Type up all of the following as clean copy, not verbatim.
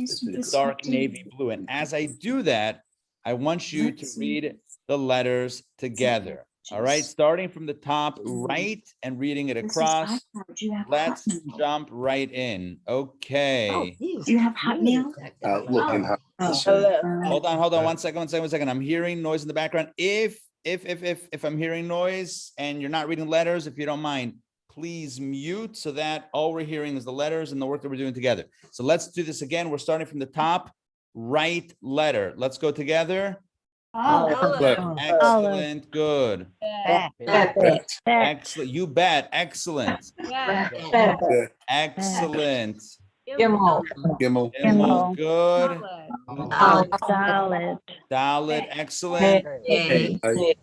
It's dark navy blue. And as I do that, I want you to read the letters together. All right, starting from the top right and reading it across. Let's jump right in. Okay. Do you have hot nails? Looking hot. Hold on. One second. I'm hearing noise in the background. If I'm hearing noise and you're not reading letters, if you don't mind, please mute so that all we're hearing is the letters and the work that we're doing together. So let's do this again. We're starting from the top right letter. Let's go together. Excellent. Good. Excellent. You bet. Excellent. Excellent. Gimel. Good. Dalet. Excellent.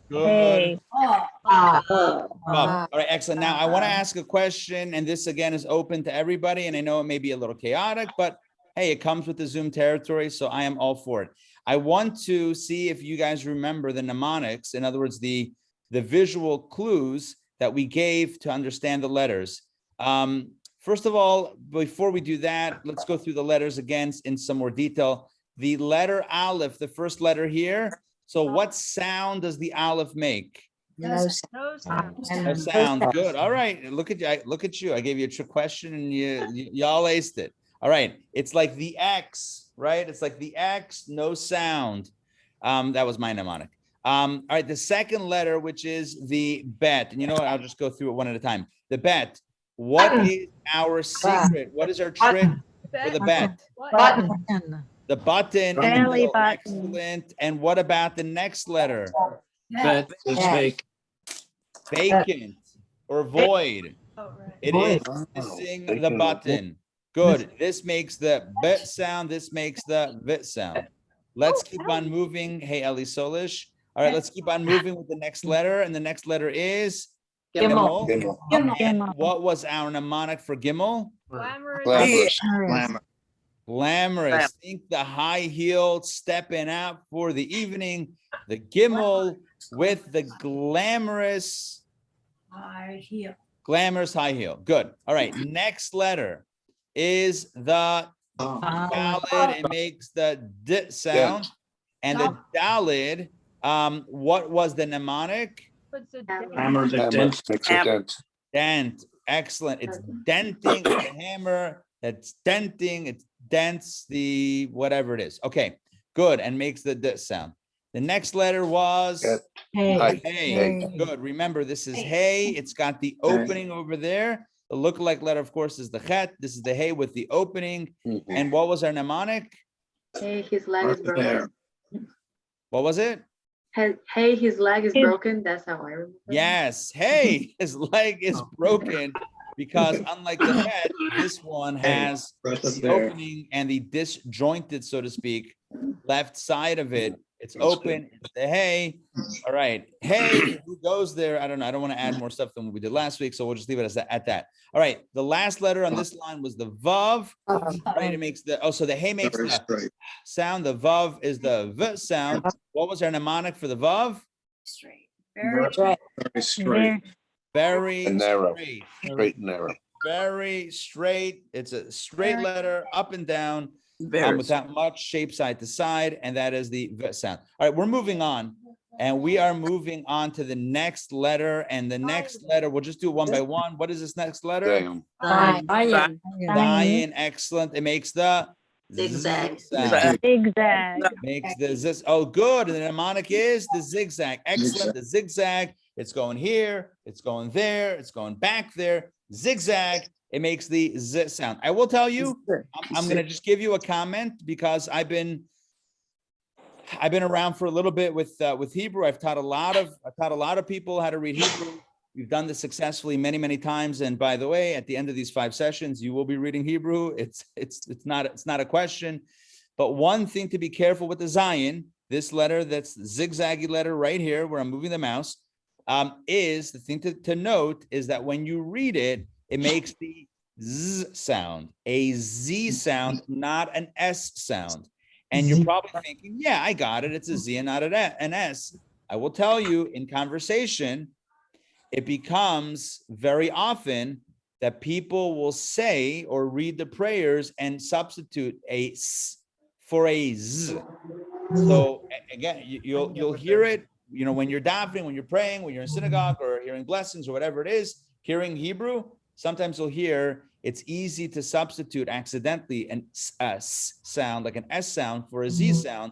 Good. All right, excellent. Now I want to ask a question, and this again is open to everybody, and I know it may be a little chaotic, but hey, it comes with the Zoom territory, so I am all for it. I want to see if you guys remember the mnemonics, in other words, the visual clues that we gave to understand the letters. First of all, before we do that, let's go through the letters again in some more detail. The letter Aleph, the first letter here. So what sound does the Aleph make? No Sound. Good. All right. Look at you. I gave you a trick question and y'all aced it. All right. It's like the X, right? It's like the X, no sound. That was my mnemonic. All right. The second letter, which is the bet. And you know what? I'll just go through it one at a time. The bet. What is our secret? What is our trick for the bet? The button. Belly button. Excellent. And what about the next letter? Bet is fake. Vacant or void. It is missing the button. Good. This makes the bet sound. This makes the vit sound. Let's keep on moving. Hey, Eli Sollish. All right, let's keep on moving with the next letter. And the next letter is Gimel. And what was our mnemonic for Gimel? Glamorous. Think the high heel stepping out for the evening. The Gimel with the glamorous high heel. Good. All right. Next letter is the Dalid. It makes the D sound. And the Dalid, what was the mnemonic? Hammer, Dent. Excellent. It's denting the hammer. It's denting. It dents the whatever it is. Okay. Good. And makes the D sound. The next letter was hey. Good. Remember, this is hey. It's got the opening over there. The lookalike letter, of course, is the chet. This is the hey with the opening. And what was our mnemonic? Hey, his leg is broken. What was it? Hey, his leg is broken. That's how I remember. Yes. Hey, his leg is broken. Because unlike the head, this one has the opening and the disjointed, so to speak, left side of it. It's open. It's the hey. All right. Hey, who goes there? I don't know. I don't want to add more stuff than what we did last week, so we'll just leave it at that. All right. The last letter on this line was the vav. Right. It makes the so the hey makes the sound. The vav is the v sound. What was our mnemonic for the vav? Straight. Very straight. Very narrow. Straight and narrow. Very straight. It's a straight letter up and down without much shape side to side. And that is the V sound. All right, we're moving on. And we are moving on to the next letter. And the next letter, we'll just do it one by one. What is this next letter? Ayin. Excellent. It makes the Zigzag. Makes the zig. Oh, good. And the mnemonic is the zigzag. Excellent. The zigzag. It's going here. It's going there. It's going back there. Zigzag. It makes the z sound. I will tell you, I'm going to just give you a comment because I've been around for a little bit with Hebrew. I've taught a lot of people how to read Hebrew. We've done this successfully many, many times. And by the way, at the end of these 5 sessions, you will be reading Hebrew. It's not a question. But one thing to be careful with the Zayin, this letter, that's the zigzaggy letter right here where I'm moving the mouse, is the thing to note is that when you read it, it makes the Z sound, a Z sound, not an S sound. And you're probably thinking, yeah, I got it. It's a Z and not an S. I will tell you in conversation, it becomes very often that people will say or read the prayers and substitute a s for a z. So again, you'll hear it, when you're davening, when you're praying, when you're in synagogue or hearing blessings or whatever it is, hearing Hebrew, sometimes you'll hear it's easy to substitute accidentally an s sound, like an S sound for a Z sound.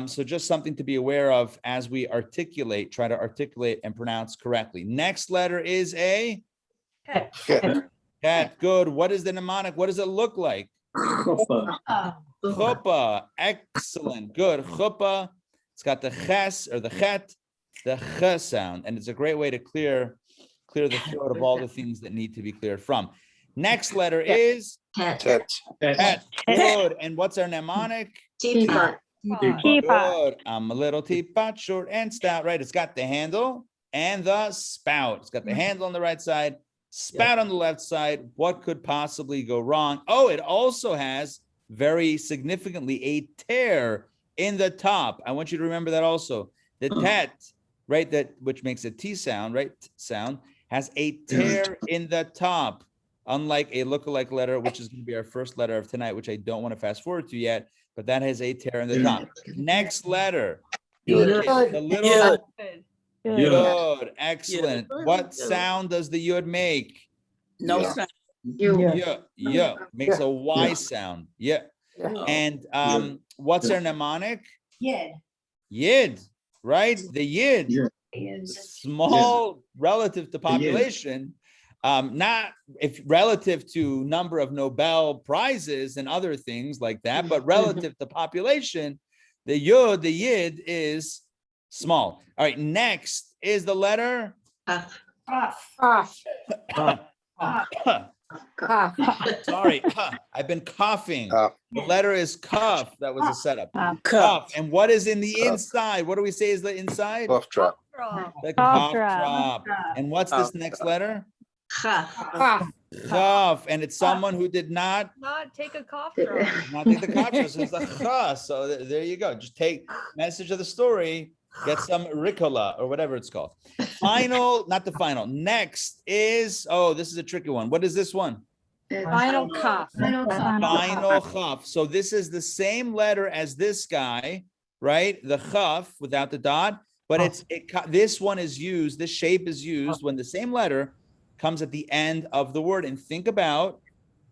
So just something to be aware of as we articulate, try to articulate and pronounce correctly. Next letter is a cat. Good. What is the mnemonic? What does it look like? Chuppah. Excellent. Good. Chuppah. It's got the ches or the chet, the ch sound, and it's a great way to clear the throat of all the things that need to be cleared from. Next letter is Tet. tet. Good. And what's our mnemonic? Teapot. Good. I'm a little teapot, short and stout, right? It's got the handle and the spout. It's got the handle on the right side, spout on the left side. What could possibly go wrong? Oh, it also has very significantly a tear in the top. I want you to remember that also. The tet, right, that which makes a T sound, right? Sound has a tear in the top, unlike a lookalike letter, which is going to be our first letter of tonight, which I don't want to fast forward to yet, but that has a tear in the top. Next letter, Yud. the little Yud. yud. Excellent. What sound does the yud make? No Yeah. sound. Yeah. Makes a Y sound. Yeah. And what's our mnemonic? Yid, right? The yid. Small relative to population, not if relative to number of Nobel prizes and other things like that, but relative to population, the yid is small. All right, next is the letter sorry, I've been coughing. The letter is cuff. That was a setup. Cuff. And what is in the inside? What do we say is the inside? Cough drop. The cough drop. And what's this next letter? Chaf. And it's someone who did not take a cough drop. not take the cough drop. So it's a cha. So there you go. Just take message of the story. Get some ricola or whatever it's called. Final, not the final. Next is, this is a tricky one. What is this one? Final cough. Final chaf. So this is the same letter as this guy, right? The chaf without the dot, but this one is used, this shape is used when the same letter comes at the end of the word. And think about,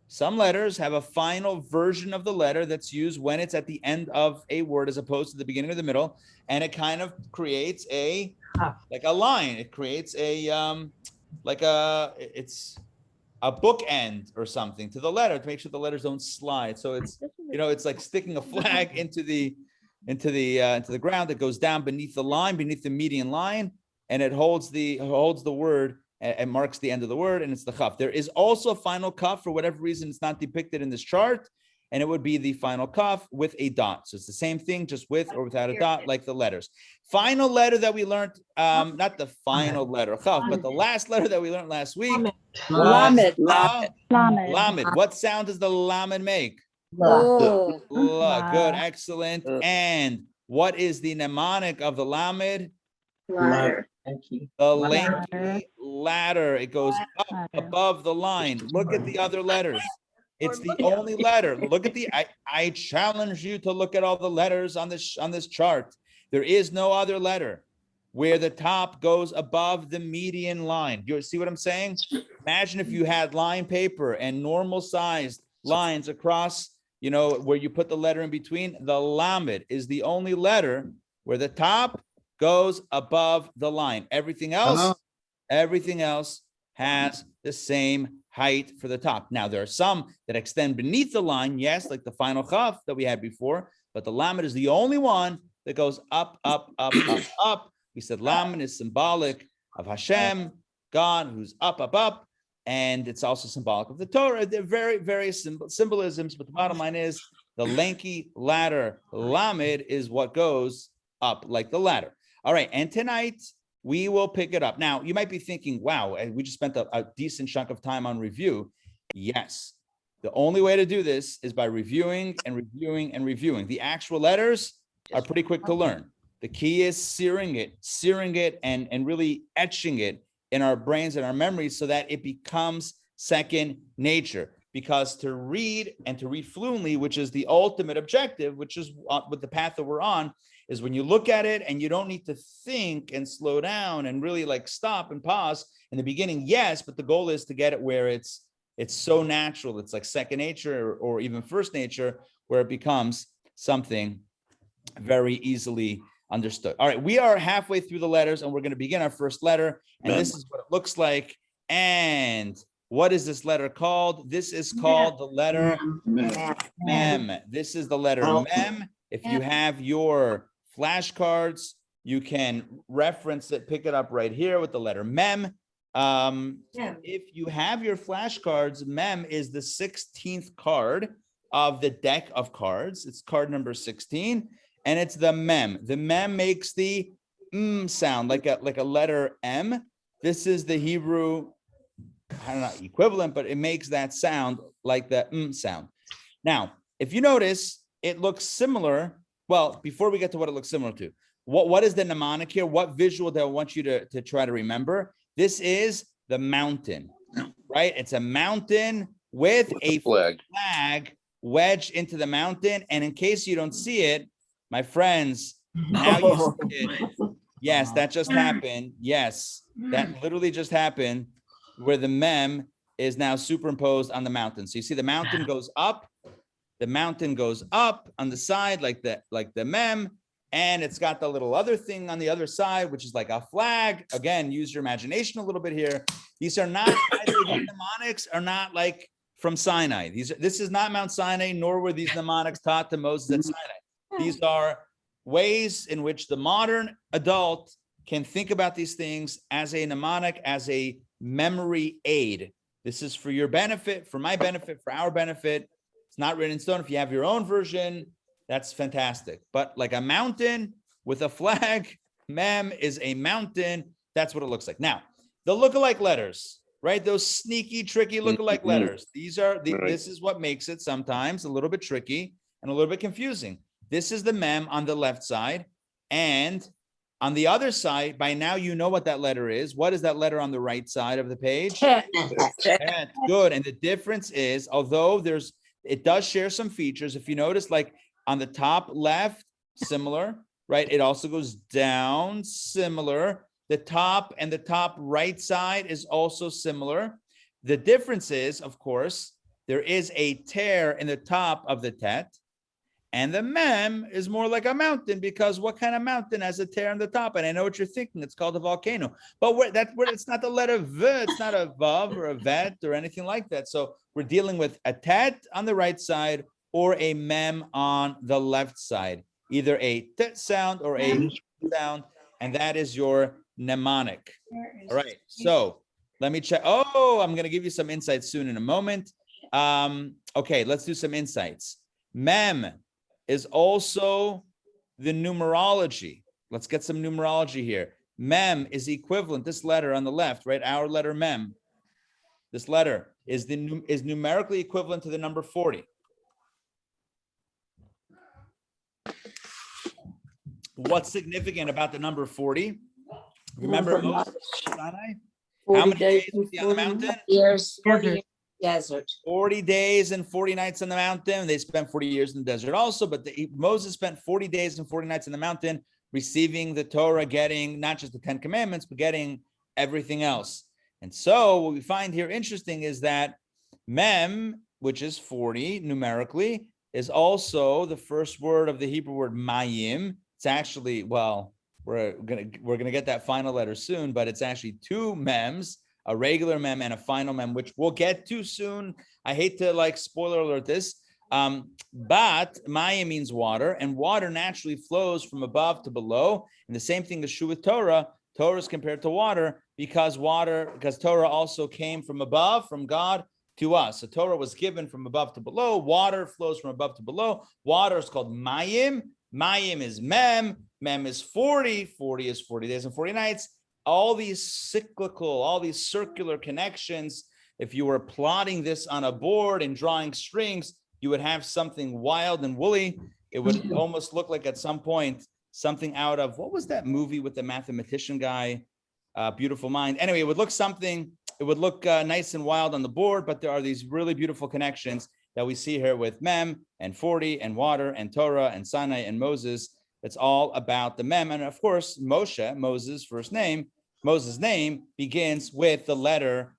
some letters have a final version of the letter that's used when it's at the end of a word as opposed to the beginning or the middle. And it kind of creates like a line. It creates it's a bookend or something to the letter to make sure the letters don't slide. So it's, it's like sticking a flag into the ground that goes down beneath the line, beneath the median line, and it holds the word and marks the end of the word, and it's the chaf. There is also a final kaf. For whatever reason, it's not depicted in this chart, and it would be the final kaf with a dot. So it's the same thing, just with or without a dot, like the letters. Final letter that we learned, not the final letter, chaf, but the last letter that we learned last week. Lamed. Lamed. What sound does the lamed make? Oh. Good, excellent. And what is the mnemonic of the lamed? Ladder. The lanky ladder. It goes up above the line. Look at the other letters. It's the only letter. Look at I challenge you to look at all the letters on this chart. There is no other letter where the top goes above the median line. You see what I'm saying? Imagine if you had line paper and normal sized lines across, where you put the letter in between. The lamed is the only letter where the top goes above the line. Everything else has the same height for the top. Now, there are some that extend beneath the line, yes, like the final chaf that we had before, but the lamed is the only one that goes up, up, up, up, up. We said lamed is symbolic of Hashem, God, who's up, up, up, and it's also symbolic of the Torah. They're very, very symbolisms, but the bottom line is the lanky ladder, lamed, is what goes up like the ladder. All right, and tonight we will pick it up. Now, you might be thinking, wow, we just spent a decent chunk of time on review. Yes, the only way to do this is by reviewing and reviewing and reviewing. The actual letters are pretty quick to learn. The key is searing it and really etching it in our brains and our memories so that it becomes second nature. Because to read and to read fluently, which is the ultimate objective, which is with the path that we're on, is when you look at it and you don't need to think and slow down and really like stop and pause. In the beginning, yes, but the goal is to get it where it's so natural. It's like second nature or even first nature, where it becomes something very easily understood. All right, we are halfway through the letters and we're going to begin our first letter. And this is what it looks like. And what is this letter called? This is called the letter mem. This is the letter mem. If you have your flashcards, you can reference it, pick it up right here with the letter mem. If you have your flashcards, mem is the 16th card of the deck of cards. It's card number 16, and it's the mem. The mem makes the sound like a letter M. This is the Hebrew, I don't know, equivalent, but it makes that sound like the sound. Now, if you notice, it looks similar. Well, before we get to what it looks similar to, what is the mnemonic here? What visual do I want you to try to remember? This is the mountain, right? It's a mountain with a flag wedged into the mountain. And in case you don't see it, my friends, now you see it. Yes, that just happened. Yes, that literally just happened, where the mem is now superimposed on the mountain. So you see the mountain goes up, the mountain goes up on the side like the mem, and it's got the little other thing on the other side, which is like a flag. Again, use your imagination a little bit here. These are not, these mnemonics are not like from Sinai. This is not Mount Sinai, nor were these mnemonics taught to Moses at Sinai. These are ways in which the modern adult can think about these things as a mnemonic, as a memory aid. This is for your benefit, for my benefit, for our benefit. It's not written in stone. If you have your own version, that's fantastic. But like a mountain with a flag, mem is a mountain. That's what it looks like. Now, the lookalike letters, right? Those sneaky, tricky lookalike letters. These are this is what makes it sometimes a little bit tricky and a little bit confusing. This is the mem on the left side, and on the other side, by now you know what that letter is. What is that letter on the right side of the page? Tet. Good. And the difference is, although it does share some features. If you notice, like on the top left, similar, right? It also goes down, similar. The top and the top right side is also similar. The difference is, of course, there is a tear in the top of the tet. And the mem is more like a mountain, because what kind of mountain has a tear on the top? And I know what you're thinking. It's called a volcano. But it's not the letter V. It's not a vav or a vet or anything like that. So we're dealing with a tet on the right side or a mem on the left side. Either a tet sound or a sound. And that is your mnemonic. All right. So let me check. Oh, I'm going to give you some insights soon in a moment. Okay, let's do some insights. Mem is also the numerology. Let's get some numerology here. Mem is equivalent, this letter on the left, right? Our letter mem. This letter is numerically equivalent to the number 40. What's significant about the number 40? Remember Moses, Sinai? How many days was he on the mountain? Years, 40 years. Desert. 40 days and 40 nights on the mountain. They spent 40 years in the desert also, but Moses spent 40 days and 40 nights in the mountain, receiving the Torah, getting not just the 10 commandments, but getting everything else. And so what we find here interesting is that mem, which is 40 numerically, is also the first word of the Hebrew word mayim. It's actually, well, we're gonna get that final letter soon, but it's actually two mems, a regular mem and a final mem, which we'll get to soon. I hate to like spoiler alert this, but mayim means water, and water naturally flows from above to below. And the same thing is true with Torah. Torah is compared to water because Torah also came from above, from God to us. So Torah was given from above to below. Water flows from above to below. Water is called mayim. Mayim is mem. Mem is 40. 40 is 40 days and 40 nights. All these cyclical, all these circular connections, if you were plotting this on a board and drawing strings, you would have something wild and woolly. It would almost look like at some point, something out of, what was that movie with the mathematician guy? Beautiful Mind. Anyway, it would look something it would look nice and wild on the board, but there are these really beautiful connections that we see here with Mem and 40 and water and Torah and Sinai and Moses. It's all about the Mem. And of course, Moshe, Moses' first name, Moses' name begins with the letter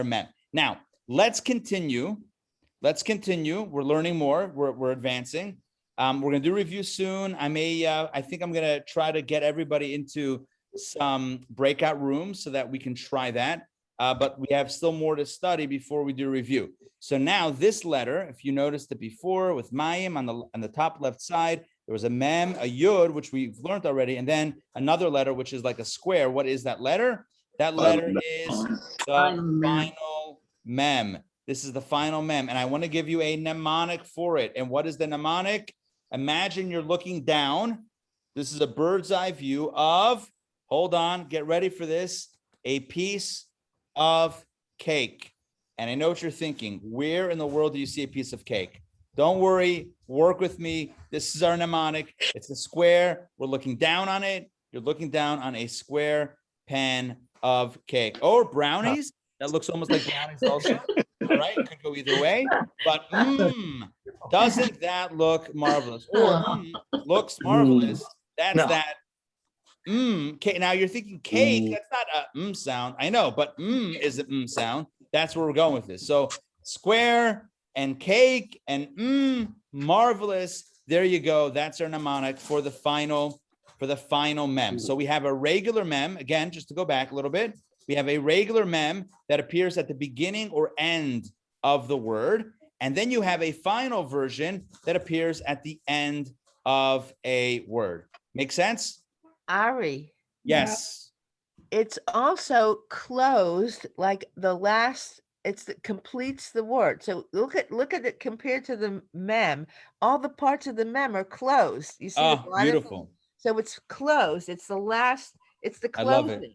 Mem. Now, let's continue. We're learning more. We're advancing. We're going to do review soon. I think I'm going to try to get everybody into some breakout rooms so that we can try that. But we have still more to study before we do review. So now this letter, if you noticed it before with Mayim on the top left side, there was a Mem, a Yud, which we've learned already, and then another letter, which is like a square. What is that letter? That letter is the final Mem. This is the final Mem. And I want to give you a mnemonic for it. And what is the mnemonic? Imagine you're looking down. This is a bird's eye view of, hold on, get ready for this, a piece of cake. And I know what you're thinking. Where in the world do you see a piece of cake? Don't worry, work with me. This is our mnemonic. It's a square. We're looking down on it. You're looking down on a square pan of cake. Or brownies. That looks almost like brownies also. All right, it could go either way. But doesn't that look marvelous? Or looks marvelous. That's that. Okay, now you're thinking cake. That's not a sound. I know, but is a sound. That's where we're going with this. So square and cake and marvelous. There you go. That's our mnemonic for the final Mem. So we have a regular Mem. Again, just to go back a little bit, we have a regular Mem that appears at the beginning or end of the word. And then you have a final version that appears at the end of a word. Make sense? Ari. Yes. It's also closed like the last, completes the word. So look at it compared to the Mem. All the parts of the Mem are closed. You see? Oh, beautiful. So it's closed. It's the last, it's the closing. I love it.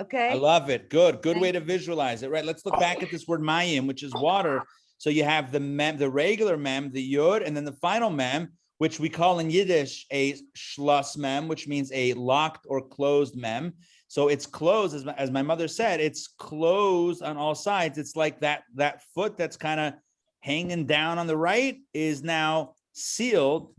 Okay. I love it. Good way to visualize it. Right. Let's look back at this word Mayim, which is water. So you have the Mem, the regular Mem, the Yud, and then the final Mem, which we call in Yiddish a Schloss Mem, which means a locked or closed Mem. So it's closed, as my mother said, it's closed on all sides. It's like that foot that's kind of hanging down on the right is now sealed.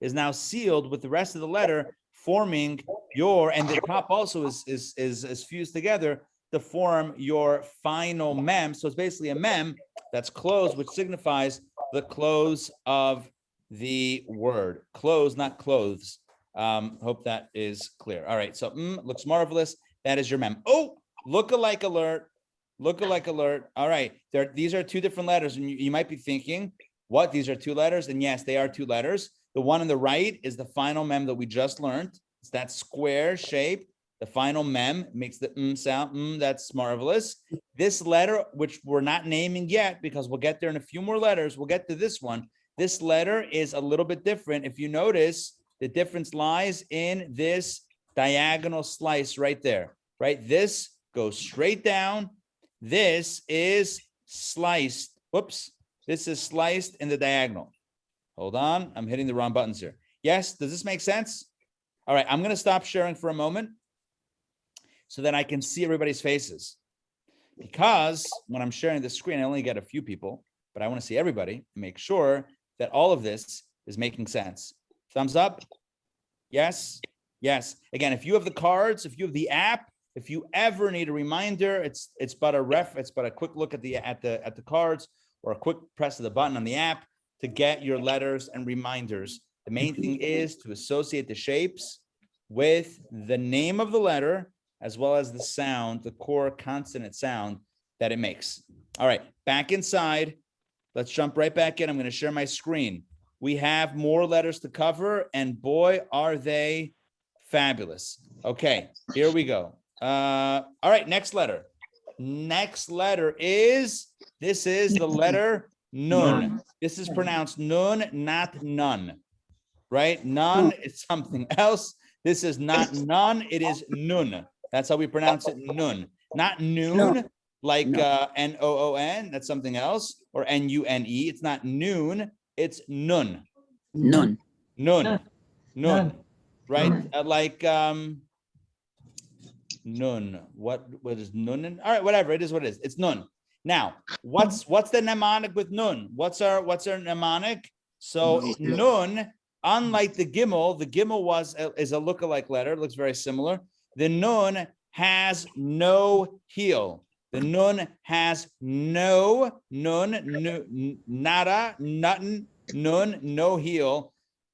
Is now sealed with the rest of the letter, forming and the top also is fused together to form your final Mem. So it's basically a Mem that's closed, which signifies the close of the word. Close, not clothes. Hope that is clear. All right, so looks marvelous. That is your Mem. Oh, lookalike alert. Lookalike alert. All right, these are two different letters, and you might be thinking, what? These are two letters? And yes, they are two letters. The one on the right is the final Mem that we just learned. It's that square shape. The final Mem makes the sound. That's marvelous. This letter, which we're not naming yet, because we'll get there in a few more letters. We'll get to this one. This letter is a little bit different. If you notice, the difference lies in this diagonal slice right there, right? This goes straight down. This is sliced. Whoops. This is sliced in the diagonal. Hold on. I'm hitting the wrong buttons here. Yes. Does this make sense? All right. I'm going to stop sharing for a moment so that I can see everybody's faces. Because when I'm sharing the screen, I only get a few people, but I want to see everybody and make sure that all of this is making sense. Thumbs up. Yes. Yes. Again, if you have the cards, if you have the app, if you ever need a reminder, it's but a quick look at the cards or a quick press of the button on the app to get your letters and reminders. The main thing is to associate the shapes with the name of the letter as well as the sound, the core consonant sound that it makes. All right, back inside. Let's jump right back in. I'm going to share my screen. We have more letters to cover, and boy, are they fabulous. Okay, here we go. All right, next letter. Next letter is the letter Nun. This is pronounced Nun, not none, right? None is something else. This is not none, it is Nun. That's how we pronounce it, Nun. Not noon, like N-O-O-N, that's something else, or N-U-N-E. It's not noon, it's Nun. Nun. Nun. Nun. Right? Like nun. What is nun? All right, whatever. It is what it is. It's nun. Now, what's the mnemonic with nun? What's our mnemonic? So nun, unlike the gimel is a lookalike letter. It looks very similar. The nun has no heel. The nun has no nada, nothing, nun, no heel.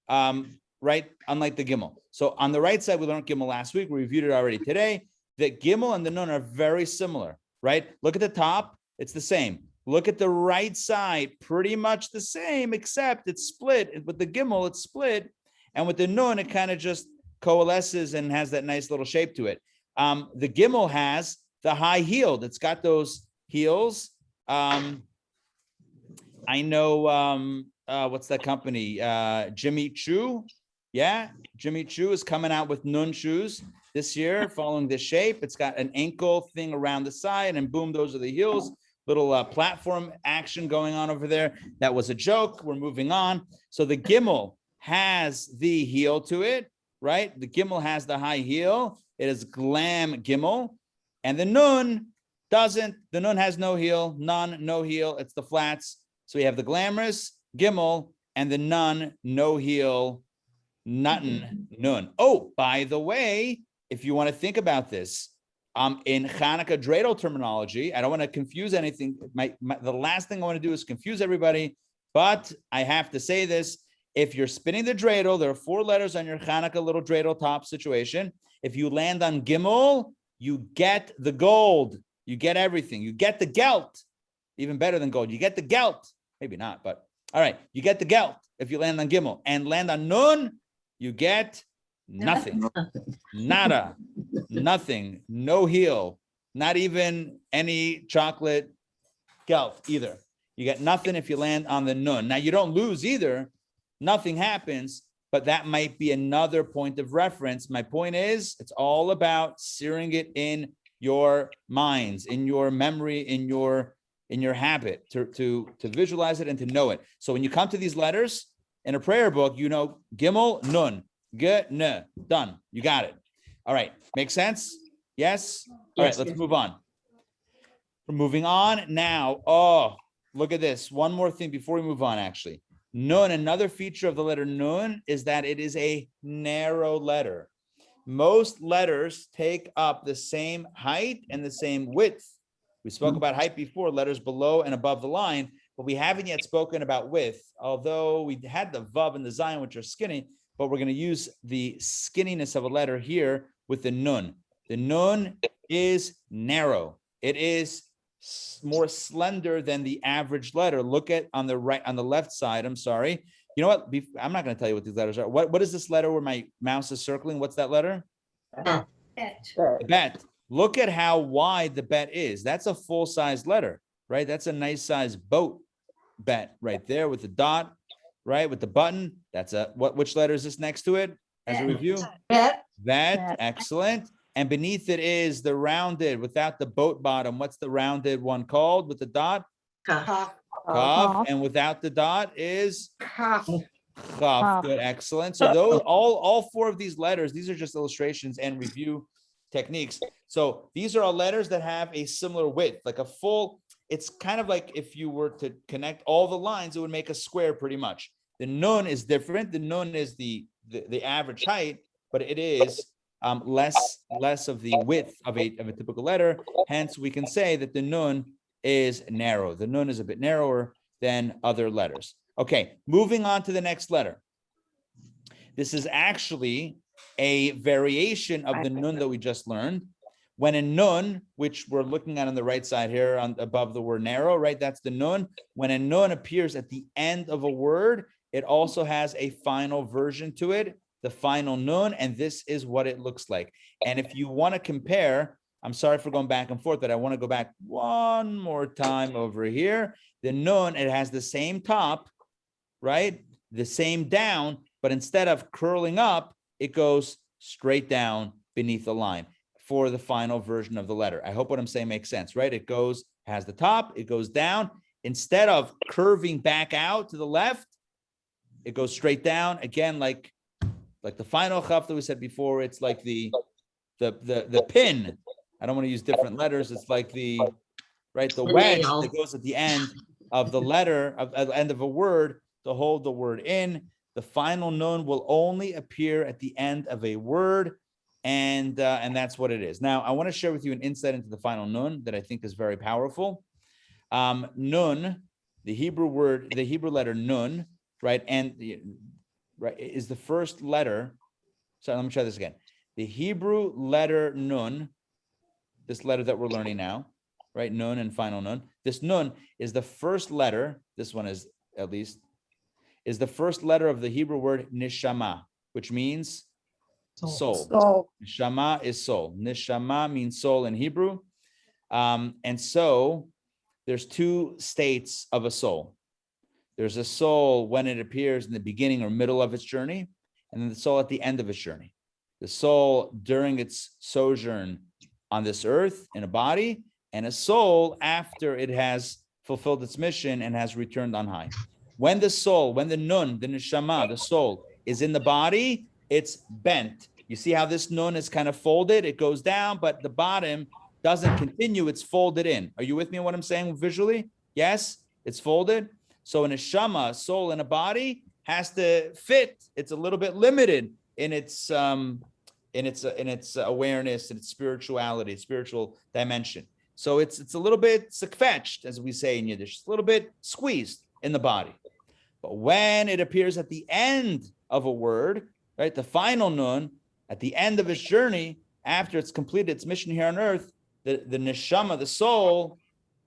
Right? Unlike the gimel. So on the right side, we learned gimel last week. We reviewed it already today. The gimel and the nun are very similar, right? Look at the top. It's the same. Look at the right side, pretty much the same, except it's split. With the gimel, it's split. And with the nun, it kind of just coalesces and has that nice little shape to it. The gimel has the high heel. It's got those heels. I know, what's that company? Jimmy Choo. Yeah, Jimmy Choo is coming out with nun shoes this year, following this shape. It's got an ankle thing around the side, and boom, those are the heels. Little platform action going on over there. That was a joke. We're moving on. So the gimel has the heel to it, right? The gimel has the high heel. It is glam gimel. And the nun doesn't. The nun has no heel. Nun, no heel. It's the flats. So we have the glamorous gimel and the nun, no heel, nothing, nun. Oh, by the way, if you want to think about this, in Hanukkah dreidel terminology, I don't want to confuse anything. The last thing I want to do is confuse everybody, but I have to say this. If you're spinning the dreidel, there are 4 letters on your Hanukkah little dreidel top situation. If you land on gimel, you get the gold. You get everything. You get the gelt. Even better than gold. You get the gelt. Maybe not, but all right. You get the gelt if you land on gimel. And land on nun, you get nothing. Nada. Nothing. No heel. Not even any chocolate gelt either. You get nothing if you land on the nun. Now, you don't lose either. Nothing happens, but that might be another point of reference. My point is, it's all about searing it in your minds, in your memory, in your habit to visualize it and to know it. So when you come to these letters in a prayer book, you know, gimel, nun, ge, ne, done. You got it. All right. Make sense? Yes? All right, let's move on. We're moving on now. Oh, look at this. One more thing before we move on, actually. Nun, another feature of the letter nun is that it is a narrow letter. Most letters take up the same height and the same width. We spoke about height before, letters below and above the line, but we haven't yet spoken about width, although we had the vav and the zayin, which are skinny, but we're going to use the skinniness of a letter here with the nun. The nun is narrow. It is more slender than the average letter. Look at on the left side. I'm sorry. You know what? I'm not going to tell you what these letters are. What is this letter where my mouse is circling? What's that letter? Bet. Look at how wide the bet is. That's a full-size letter, right? That's a nice size boat bet right there with the dot, right? With the button. That's which letter is this next to it as a review? Bet. Excellent. And beneath it is the rounded without the boat bottom. What's the rounded one called with the dot? Kaf. And without the dot is Chaf. Good, excellent. So those all 4 of these letters, these are just illustrations and review techniques. So these are all letters that have a similar width, like a full. It's kind of like if you were to connect all the lines, it would make a square pretty much. The nun is different. The nun is the average height, but it is less of the width of a typical letter. Hence, we can say that the nun is narrow. The nun is a bit narrower than other letters. Okay, moving on to the next letter. This is actually a variation of the nun that we just learned. When a nun, which we're looking at on the right side here, above the word narrow, right? That's the nun. When a nun appears at the end of a word, it also has a final version to it, the final nun, and this is what it looks like. And if you want to compare, I'm sorry for going back and forth, but I want to go back one more time over here. The nun, it has the same top, right? The same down, but instead of curling up, it goes straight down beneath the line for the final version of the letter. I hope what I'm saying makes sense, right? It has the top, it goes down. Instead of curving back out to the left, it goes straight down. Again, like the final chaf that we said before, it's like the the pin. I don't want to use different letters. It's like the wedge nail. that goes at the end of the letter, at the end of a word, to hold the word in. The final nun will only appear at the end of a word, and that's what it is. Now, I want to share with you an insight into the final nun that I think is very powerful. Nun, the Hebrew letter nun, right, is the first letter. So let me try this again. The Hebrew letter nun, this letter that we're learning now, right, nun and final nun. This nun is the first letter. This one is at least. Is the first letter of the Hebrew word neshama, which means soul. Neshama is soul. Neshama means soul in Hebrew. And so there's two states of a soul. There's a soul when it appears in the beginning or middle of its journey, and then the soul at the end of its journey. The soul during its sojourn on this earth in a body, and a soul after it has fulfilled its mission and has returned on high. When the nun, the neshama, the soul is in the body, it's bent. You see how this nun is kind of folded? It goes down, but the bottom doesn't continue. It's folded in. Are you with me on what I'm saying visually? Yes, it's folded. So a neshama, soul in a body, has to fit. It's a little bit limited in its awareness and its spirituality, spiritual dimension. So it's a little bit sekvetched, as we say in Yiddish. It's a little bit squeezed in the body. But when it appears at the end of a word, right, the final nun, at the end of its journey, after it's completed its mission here on earth, the neshama, the soul,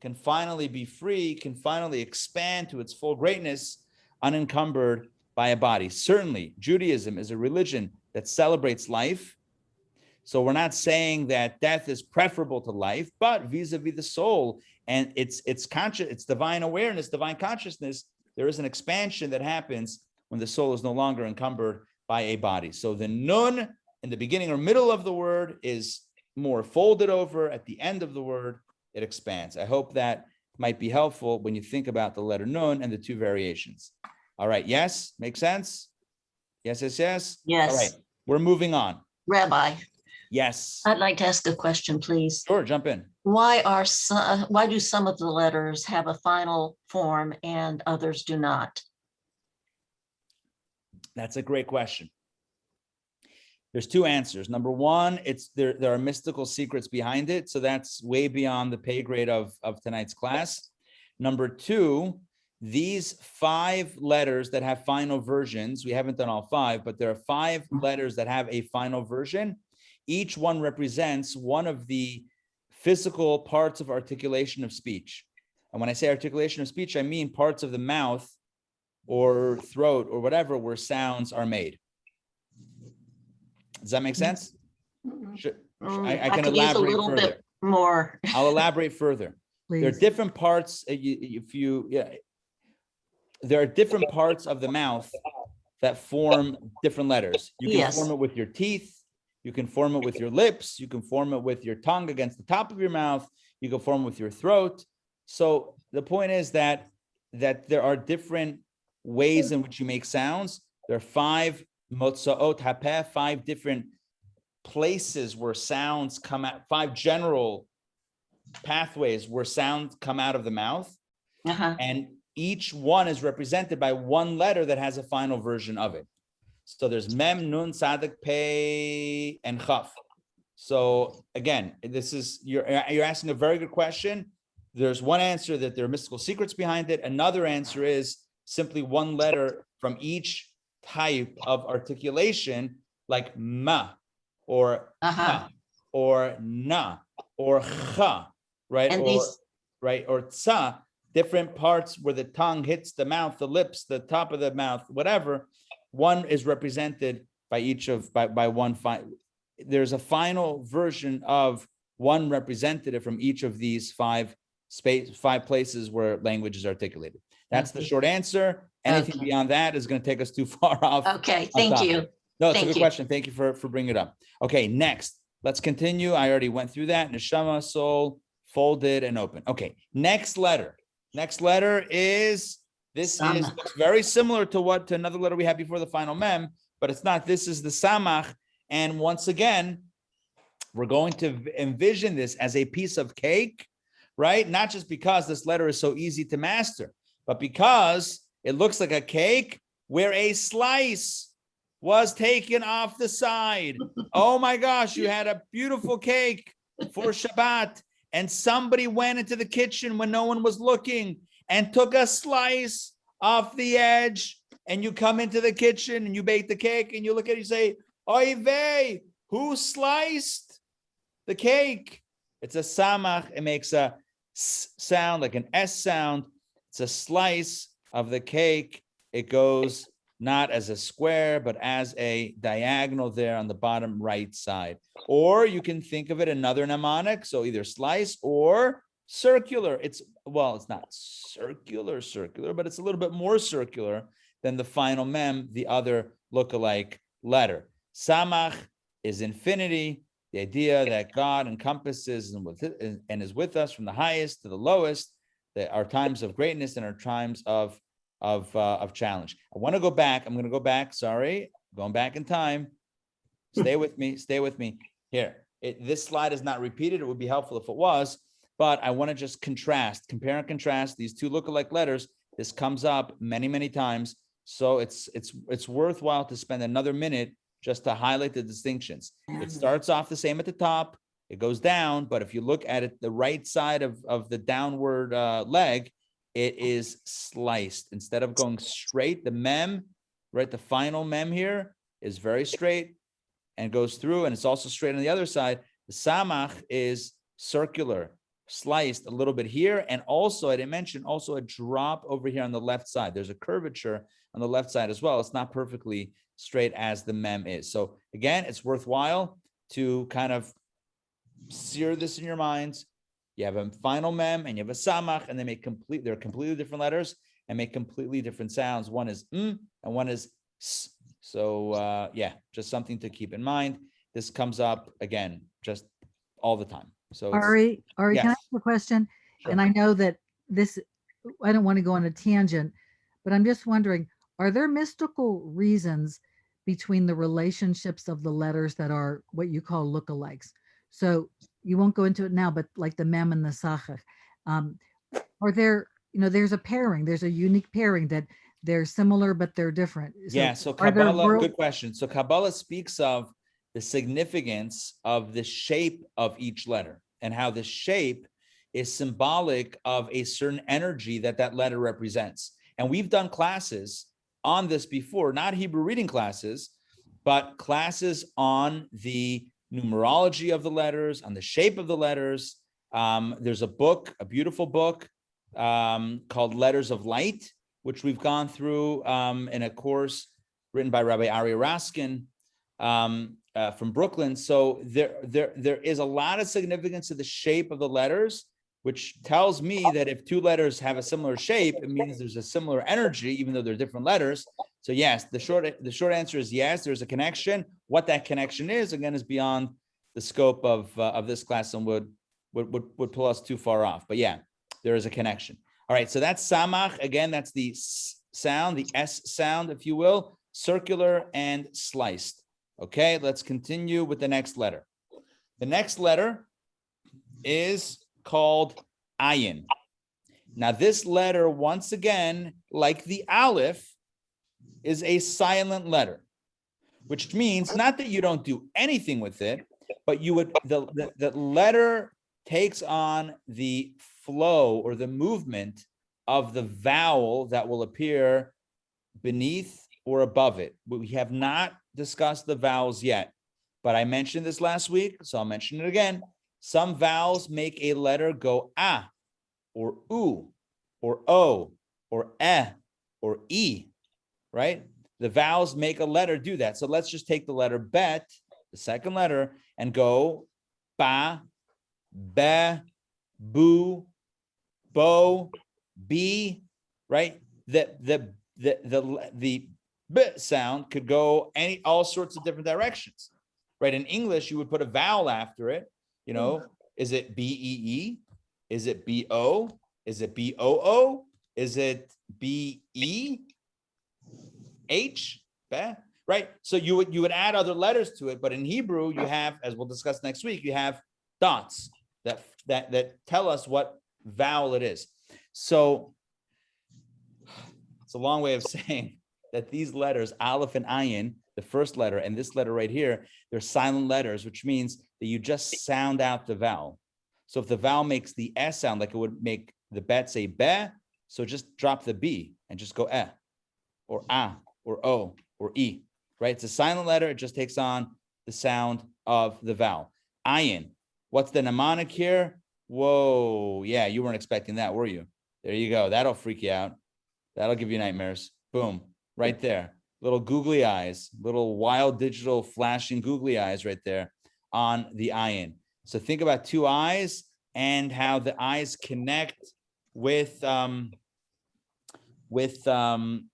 can finally be free, can finally expand to its full greatness, unencumbered by a body. Certainly, Judaism is a religion that celebrates life. So we're not saying that death is preferable to life, but vis-a-vis the soul and its conscious, its divine awareness, divine consciousness, there is an expansion that happens when the soul is no longer encumbered by a body. So the nun in the beginning or middle of the word is more folded over. At the end of the word, it expands. I hope that might be helpful when you think about the letter nun and the two variations. All right. Yes. Makes sense? Yes. Yes. All right. We're moving on. Rabbi. Yes. I'd like to ask a question, please. Sure. Jump in. Why do some of the letters have a final form and others do not? That's a great question. There's two answers. Number one, there are mystical secrets behind it. So that's way beyond the pay grade of tonight's class. Number two, these 5 letters that have final versions, we haven't done all 5, but there are 5 letters that have a final version. Each one represents one of the physical parts of articulation of speech. And when I say articulation of speech, I mean parts of the mouth or throat or whatever where sounds are made. Does that make sense? I can elaborate further. Bit more. I'll elaborate further. Please. There are different parts. There are different parts of the mouth that form different letters. You can form it with your teeth. You can form it with your lips. You can form it with your tongue against the top of your mouth. You can form it with your throat. So the point is that there are different ways in which you make sounds. There are 5 motzaot hapeh, 5 different places where sounds come out, 5 general pathways where sounds come out of the mouth. And each one is represented by one letter that has a final version of it. So there's mem, nun, tzadik, pei, and chaf. So again, you're asking a very good question. There's one answer that there are mystical secrets behind it. Another answer is simply one letter from each type of articulation, like ma, or ha, or na, or cha, right? And or tza, different parts where the tongue hits the mouth, the lips, the top of the mouth, whatever. One is represented by one. There's a final version of one representative from each of these 5 places where language is articulated. That's the short answer. Anything beyond that is going to take us too far off. Okay, thank you. No, it's a good question. Thank you for bringing it up. Okay, next, let's continue. I already went through that. Neshama, soul, folded and open. Okay, next letter. Next letter is, this is very similar to another letter we had before the final mem, but it's not. This is the samech. And once again, we're going to envision this as a piece of cake, right? Not just because this letter is so easy to master, but because it looks like a cake where a slice was taken off the side. Oh my gosh, you had a beautiful cake for Shabbat, and somebody went into the kitchen when no one was looking and took a slice off the edge, and you come into the kitchen and you bake the cake and you look at it, you say, oy vey, who sliced the cake? It's a samech. It makes a s sound, like an S sound. It's a slice of the cake. It goes not as a square, but as a diagonal there on the bottom right side. Or you can think of it another mnemonic. So either slice or circular. It's not circular, but it's a little bit more circular than the final mem, the other lookalike letter. Samach is infinity, the idea that God encompasses and is with us from the highest to the lowest, our times of greatness and our times of challenge. I want to go back. I'm going to go back. Sorry, going back in time. Stay with me. Stay with me. Here, this slide is not repeated. It would be helpful if it was, but I want to just compare and contrast these two lookalike letters. This comes up many, many times, so it's worthwhile to spend another minute just to highlight the distinctions. It starts off the same at the top. It goes down, but if you look at it, the right side of the downward leg, it is sliced. Instead of going straight, the mem, right, the final mem here is very straight and goes through, and it's also straight on the other side. The samach is circular, sliced a little bit here, and also, I didn't mention, also a drop over here on the left side. There's a curvature on the left side as well. It's not perfectly straight as the mem is. So again, it's worthwhile to kind of sear this in your minds. You have a final mem and you have a samach, and they're completely different letters and make completely different sounds. One is and one is s. So yeah, just something to keep in mind. This comes up again just all the time. So Ari, yes. can I ask a question? Sure. And I know that I don't want to go on a tangent, but I'm just wondering, are there mystical reasons between the relationships of the letters that are what you call lookalikes? So you won't go into it now, but like the mem and the sachach, are there, there's a pairing, there's a unique pairing that they're similar, but they're different. So Kabbalah, good question. So Kabbalah speaks of the significance of the shape of each letter and how the shape is symbolic of a certain energy that letter represents. And we've done classes on this before, not Hebrew reading classes, but classes on the numerology of the letters, on the shape of the letters. There's a book, a beautiful book called Letters of Light, which we've gone through in a course written by Rabbi Ari Raskin from Brooklyn. So there is a lot of significance to the shape of the letters, which tells me that if two letters have a similar shape, it means there's a similar energy, even though they're different letters. So yes, the short answer is yes, there's a connection. What that connection is, again, is beyond the scope of this class and would pull us too far off. But yeah, there is a connection. All right, so that's samach. Again, that's the sound, the S sound, if you will, circular and sliced. Okay, let's continue with the next letter. The next letter is called ayin. Now, this letter, once again, like the aleph, is a silent letter, which means not that you don't do anything with it, but you would the letter takes on the flow or the movement of the vowel that will appear beneath or above it. We have not discussed the vowels yet, but I mentioned this last week, so I'll mention it again. Some vowels make a letter go ah, or oo, or o, or eh, or e, right? The vowels make a letter do that. So let's just take the letter bet, the second letter, and go ba, be, boo, bo, be, right? The b sound could go all sorts of different directions, right? In English, you would put a vowel after it. Is it B-E-E? Is it B-O? Is it B-O-O? Is it B-E-H? right? So you would add other letters to it, but in Hebrew you have, as we'll discuss next week, you have dots that tell us what vowel it is. So it's a long way of saying that these letters, Aleph and Ayin, the first letter and this letter right here, they're silent letters, which means that you just sound out the vowel. So if the vowel makes the S sound, like it would make the bet say be, so just drop the B and just go or A or O or E, right? It's a silent letter. It just takes on the sound of the vowel. Ayin. What's the mnemonic here? Whoa. Yeah, you weren't expecting that, were you? There you go. That'll freak you out. That'll give you nightmares. Boom. Right there. Little googly eyes, little wild digital flashing googly eyes right there on the ayin. So think about two eyes and how the eyes connect with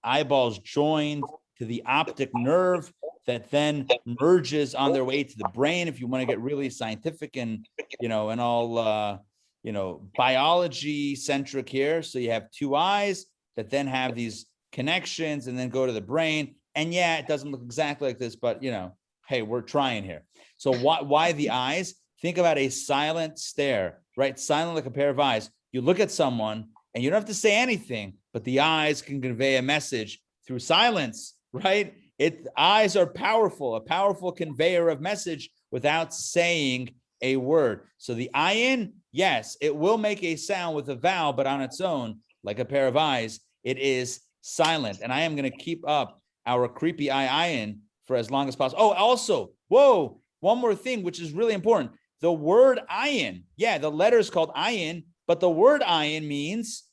eyeballs joined to the optic nerve that then merges on their way to the brain. If you want to get really scientific and, and all, biology centric here. So you have two eyes that then have these connections and then go to the brain. And yeah, it doesn't look exactly like this, but hey, we're trying here. So why the eyes? Think about a silent stare, right? Silent like a pair of eyes. You look at someone and you don't have to say anything, but the eyes can convey a message through silence, right? Eyes are powerful, a powerful conveyor of message without saying a word. So the ayin, yes, it will make a sound with a vowel, but on its own, like a pair of eyes, it is silent. And I am going to keep up our creepy ayin for as long as possible. Oh, also, whoa, one more thing, which is really important. The word ayin, yeah, the letter is called ayin, but the word ayin means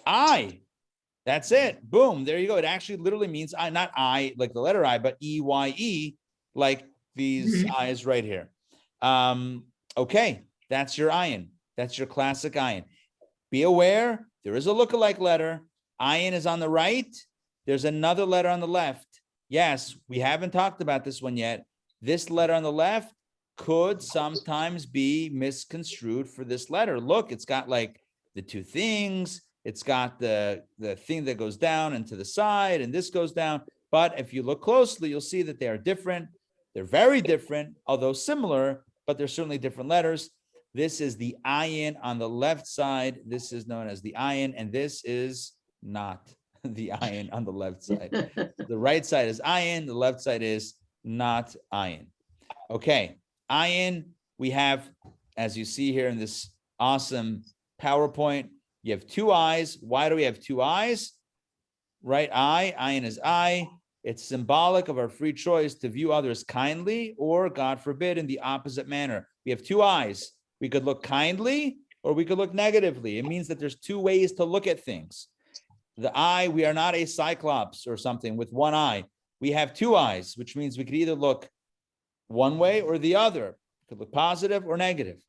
eye. That's it. Boom. There you go. It actually literally means I, not I, like the letter I, but EYE, like these eyes right here. Okay, that's your ayin. That's your classic ayin. Be aware, there is a lookalike letter. Ayin is on the right. There's another letter on the left. Yes, we haven't talked about this one yet. This letter on the left could sometimes be misconstrued for this letter. Look, it's got like the two things. It's got the thing that goes down and to the side, and this goes down. But if you look closely, you'll see that they are different. They're very different, although similar, but they're certainly different letters. This is the ayin on the left side. This is known as the ayin, and this is not the ayin on the left side. The right side is ayin. The left side is not ayin. Okay, ayin, we have, as you see here in this awesome PowerPoint, you have two eyes. Why do we have two eyes? Right eye, ayin is eye. It's symbolic of our free choice to view others kindly or, God forbid, in the opposite manner. We have two eyes. We could look kindly or we could look negatively. It means that there's two ways to look at things. The eye, we are not a cyclops or something with one eye. We have two eyes, which means we could either look one way or the other. We could look positive or negative.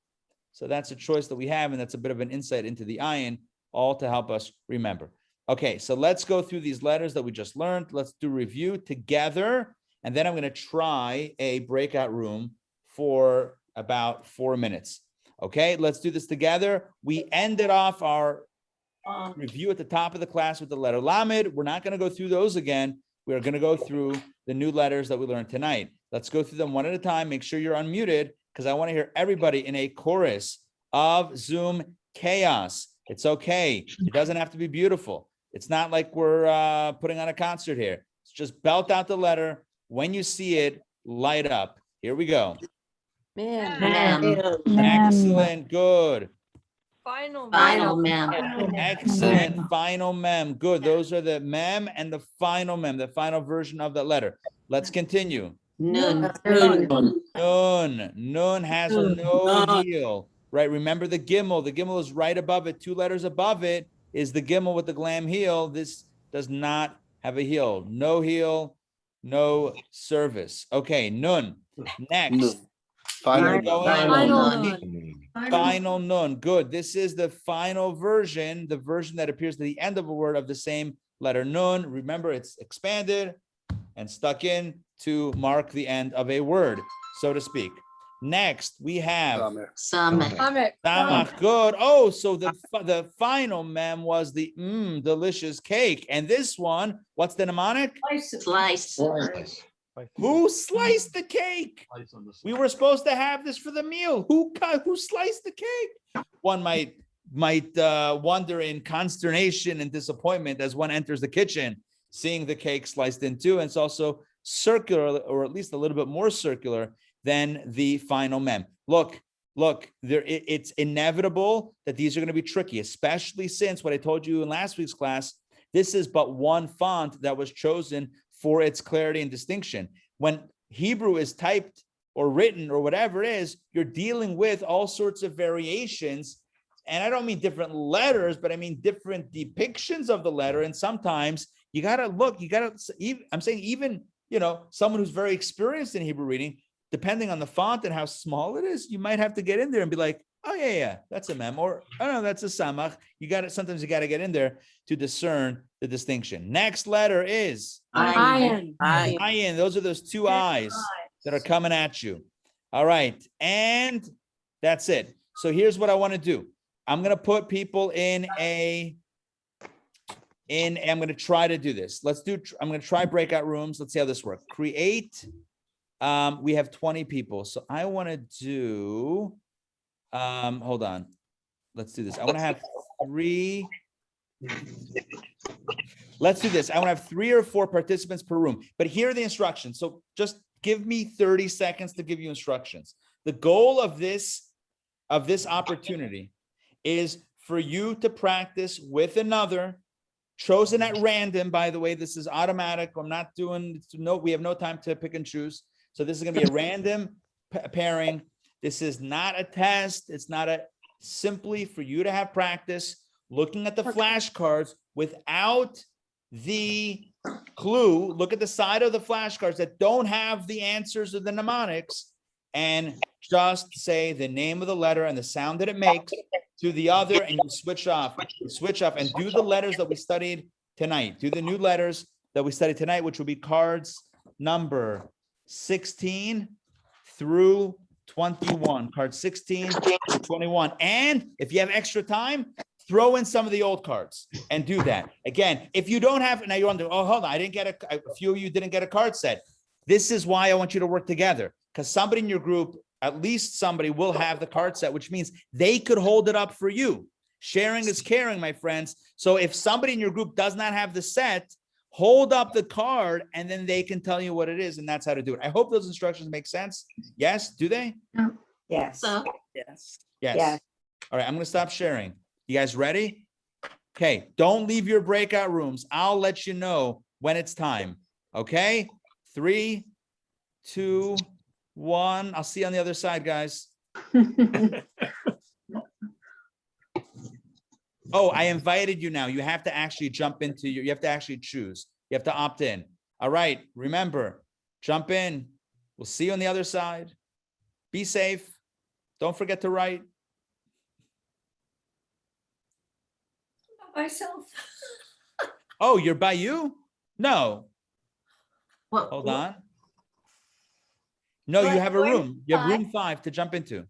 So that's a choice that we have, and that's a bit of an insight into the ayin, all to help us remember. Okay, so let's go through these letters that we just learned. Let's do review together, and then I'm going to try a breakout room for about 4 minutes. Okay, let's do this together. We ended off our review at the top of the class with the letter Lamed. We're not going to go through those again. We are going to go through the new letters that we learned tonight. Let's go through them one at a time. Make sure you're unmuted, because I want to hear everybody in a chorus of Zoom chaos. It's okay. It doesn't have to be beautiful. It's not like we're putting on a concert here. It's just belt out the letter. When you see it, light up. Here we go. Mem. Excellent. Good. Final Mem. Excellent. Final mem. Good. Those are the mem and the final mem, the final version of that letter. Let's continue. Nun. Nun has no heel, right? Remember the gimel. The gimel is right above it. 2 letters above it is the gimel with the glam heel. This does not have a heel. No heel, no service. Okay, nun. Next. Final nun. Good. This is the final version, the version that appears at the end of a word of the same letter nun. Remember, it's expanded and stuck in to mark the end of a word, so to speak. Next, we have Samech. samech. Good. Oh, so the final mem was the delicious cake. And this one, what's the mnemonic? Slice. Who sliced the cake? We were supposed to have this for the meal. Who sliced the cake? One might wonder in consternation and disappointment as one enters the kitchen, seeing the cake sliced in two. And it's also circular, or at least a little bit more circular than the final mem. Look, it's inevitable that these are going to be tricky, especially since what I told you in last week's class, this is but one font that was chosen for its clarity and distinction. When Hebrew is typed or written or whatever it is, you're dealing with all sorts of variations. And I don't mean different letters, but I mean different depictions of the letter. And sometimes you got to look, I'm saying even, someone who's very experienced in Hebrew reading, depending on the font and how small it is, you might have to get in there and be like, oh yeah, that's a mem, or oh no, that's a samech. Sometimes you got to get in there to discern the distinction. Next letter is Ayin. ayin. Those are those two eyes that are coming at you. All right, and that's it. So here's what I want to do. I'm going to put people I'm going to try to do this. I'm going to try breakout rooms. Let's see how this works. Create. We have 20 people. So I want to do, hold on. Let's do this. I want to have 3. Let's do this. I want to have 3 or 4 participants per room, but here are the instructions. So just give me 30 seconds to give you instructions. The goal of this opportunity is for you to practice with another, chosen at random. By the way, this is automatic. I'm not doing, we have no time to pick and choose. So this is going to be a random pairing. This is not a test. It's not simply for you to have practice looking at the flashcards without the clue. Look at the side of the flashcards that don't have the answers of the mnemonics, and just say the name of the letter and the sound that it makes to the other, and you switch off. And do the letters that we studied tonight. Do the new letters that we studied tonight, which will be cards number 16 through 21. Cards 16 through 21. And if you have extra time, throw in some of the old cards and do that. Again, if you don't have, now you're wondering, oh, hold on, I didn't get a few of you didn't get a card set. This is why I want you to work together, because somebody in your group, at least somebody, will have the card set, which means they could hold it up for you. Sharing is caring, my friends. So if somebody in your group does not have the set, hold up the card and then they can tell you what it is, and that's how to do it. I hope those instructions make sense. Yes, do they? Yes. So, Yes. Yes. Yes. All right, I'm going to stop sharing. You guys ready? Okay, don't leave your breakout rooms. I'll let you know when it's time. Okay? 3, 2, 1. I'll see you on the other side, guys. Oh, I invited you now. You have to actually jump into you have to actually choose. You have to opt in. All right, remember, jump in. We'll see you on the other side. Be safe. Don't forget to write. Myself. Oh, you're by you? No. what, Hold on. No, you What- have a where- room. You have five? room 5 to jump into.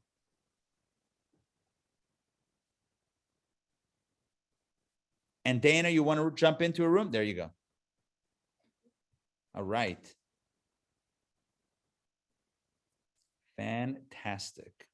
And Dana, you want to jump into a room? There you go. All right. Fantastic.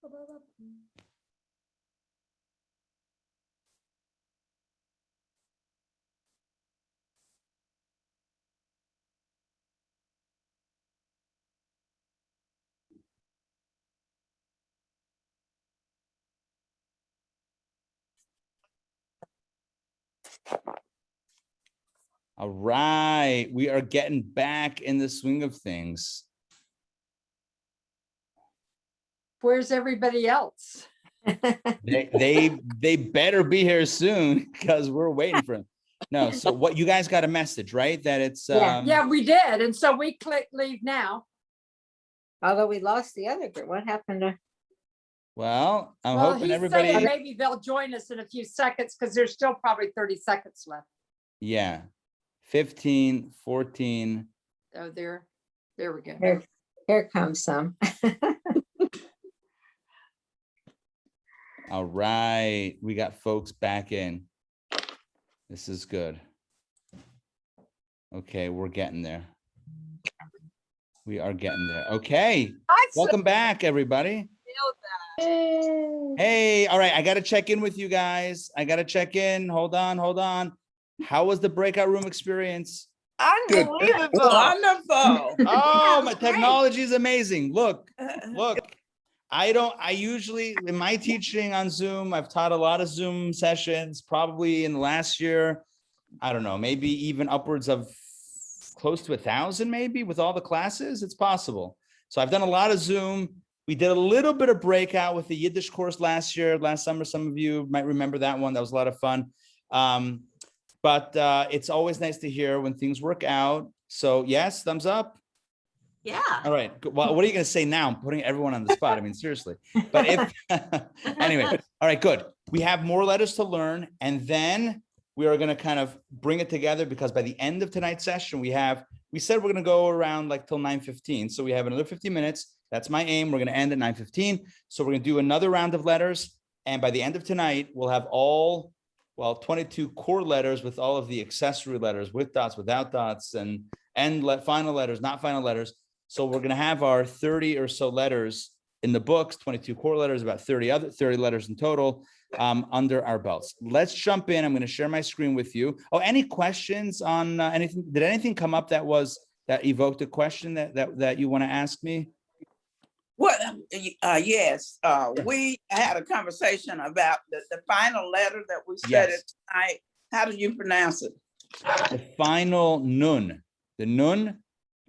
All right, we are getting back in the swing of things. Where's everybody else? They better be here soon because we're waiting for them. No, so what you guys got a message, right? That it's Yeah, we did. And so we click leave now. Although we lost the other group, what happened to? well, I'm Well, hoping he's everybody. saying maybe they'll join us in a few seconds because there's still probably 30 seconds left. Yeah. 15, 14. Oh, there we go. Here comes some. All right, we got folks back in. This is good. Okay, we're getting there. We are getting there. Okay, welcome back, everybody. Hey, all right, I got to check in with you guys. I got to check in. Hold on. How was the breakout room experience? Unbelievable. Wonderful. Oh, my technology is amazing. Look. I usually, in my teaching on Zoom, I've taught a lot of Zoom sessions, probably in the last year, I don't know, maybe even upwards of close to 1,000, maybe with all the classes, it's possible. So I've done a lot of Zoom. We did a little bit of breakout with the Yiddish course last summer. Some of you might remember that one. That was a lot of fun. But it's always nice to hear when things work out. So yes, thumbs up. Yeah. All right. Well, what are you going to say now? I'm putting everyone on the spot. I mean, seriously. But if anyway, all right, good. We have more letters to learn, and then we are going to kind of bring it together because by the end of tonight's session, we said we're going to go around like till 9:15. So we have another 50 minutes. That's my aim. We're going to end at 9:15. So we're going to do another round of letters. And by the end of tonight, we'll have 22 core letters with all of the accessory letters with dots, without dots, and final letters, not final letters. So we're going to have our 30 or so letters in the books, 22 core letters, about 30 letters in total under our belts. Let's jump in. I'm going to share my screen with you. Oh, any questions on anything? Did anything come up that evoked a question that you want to ask me? Well, yes, we had a conversation about the final letter that we studied tonight. How do you pronounce it? The final nun. The nun?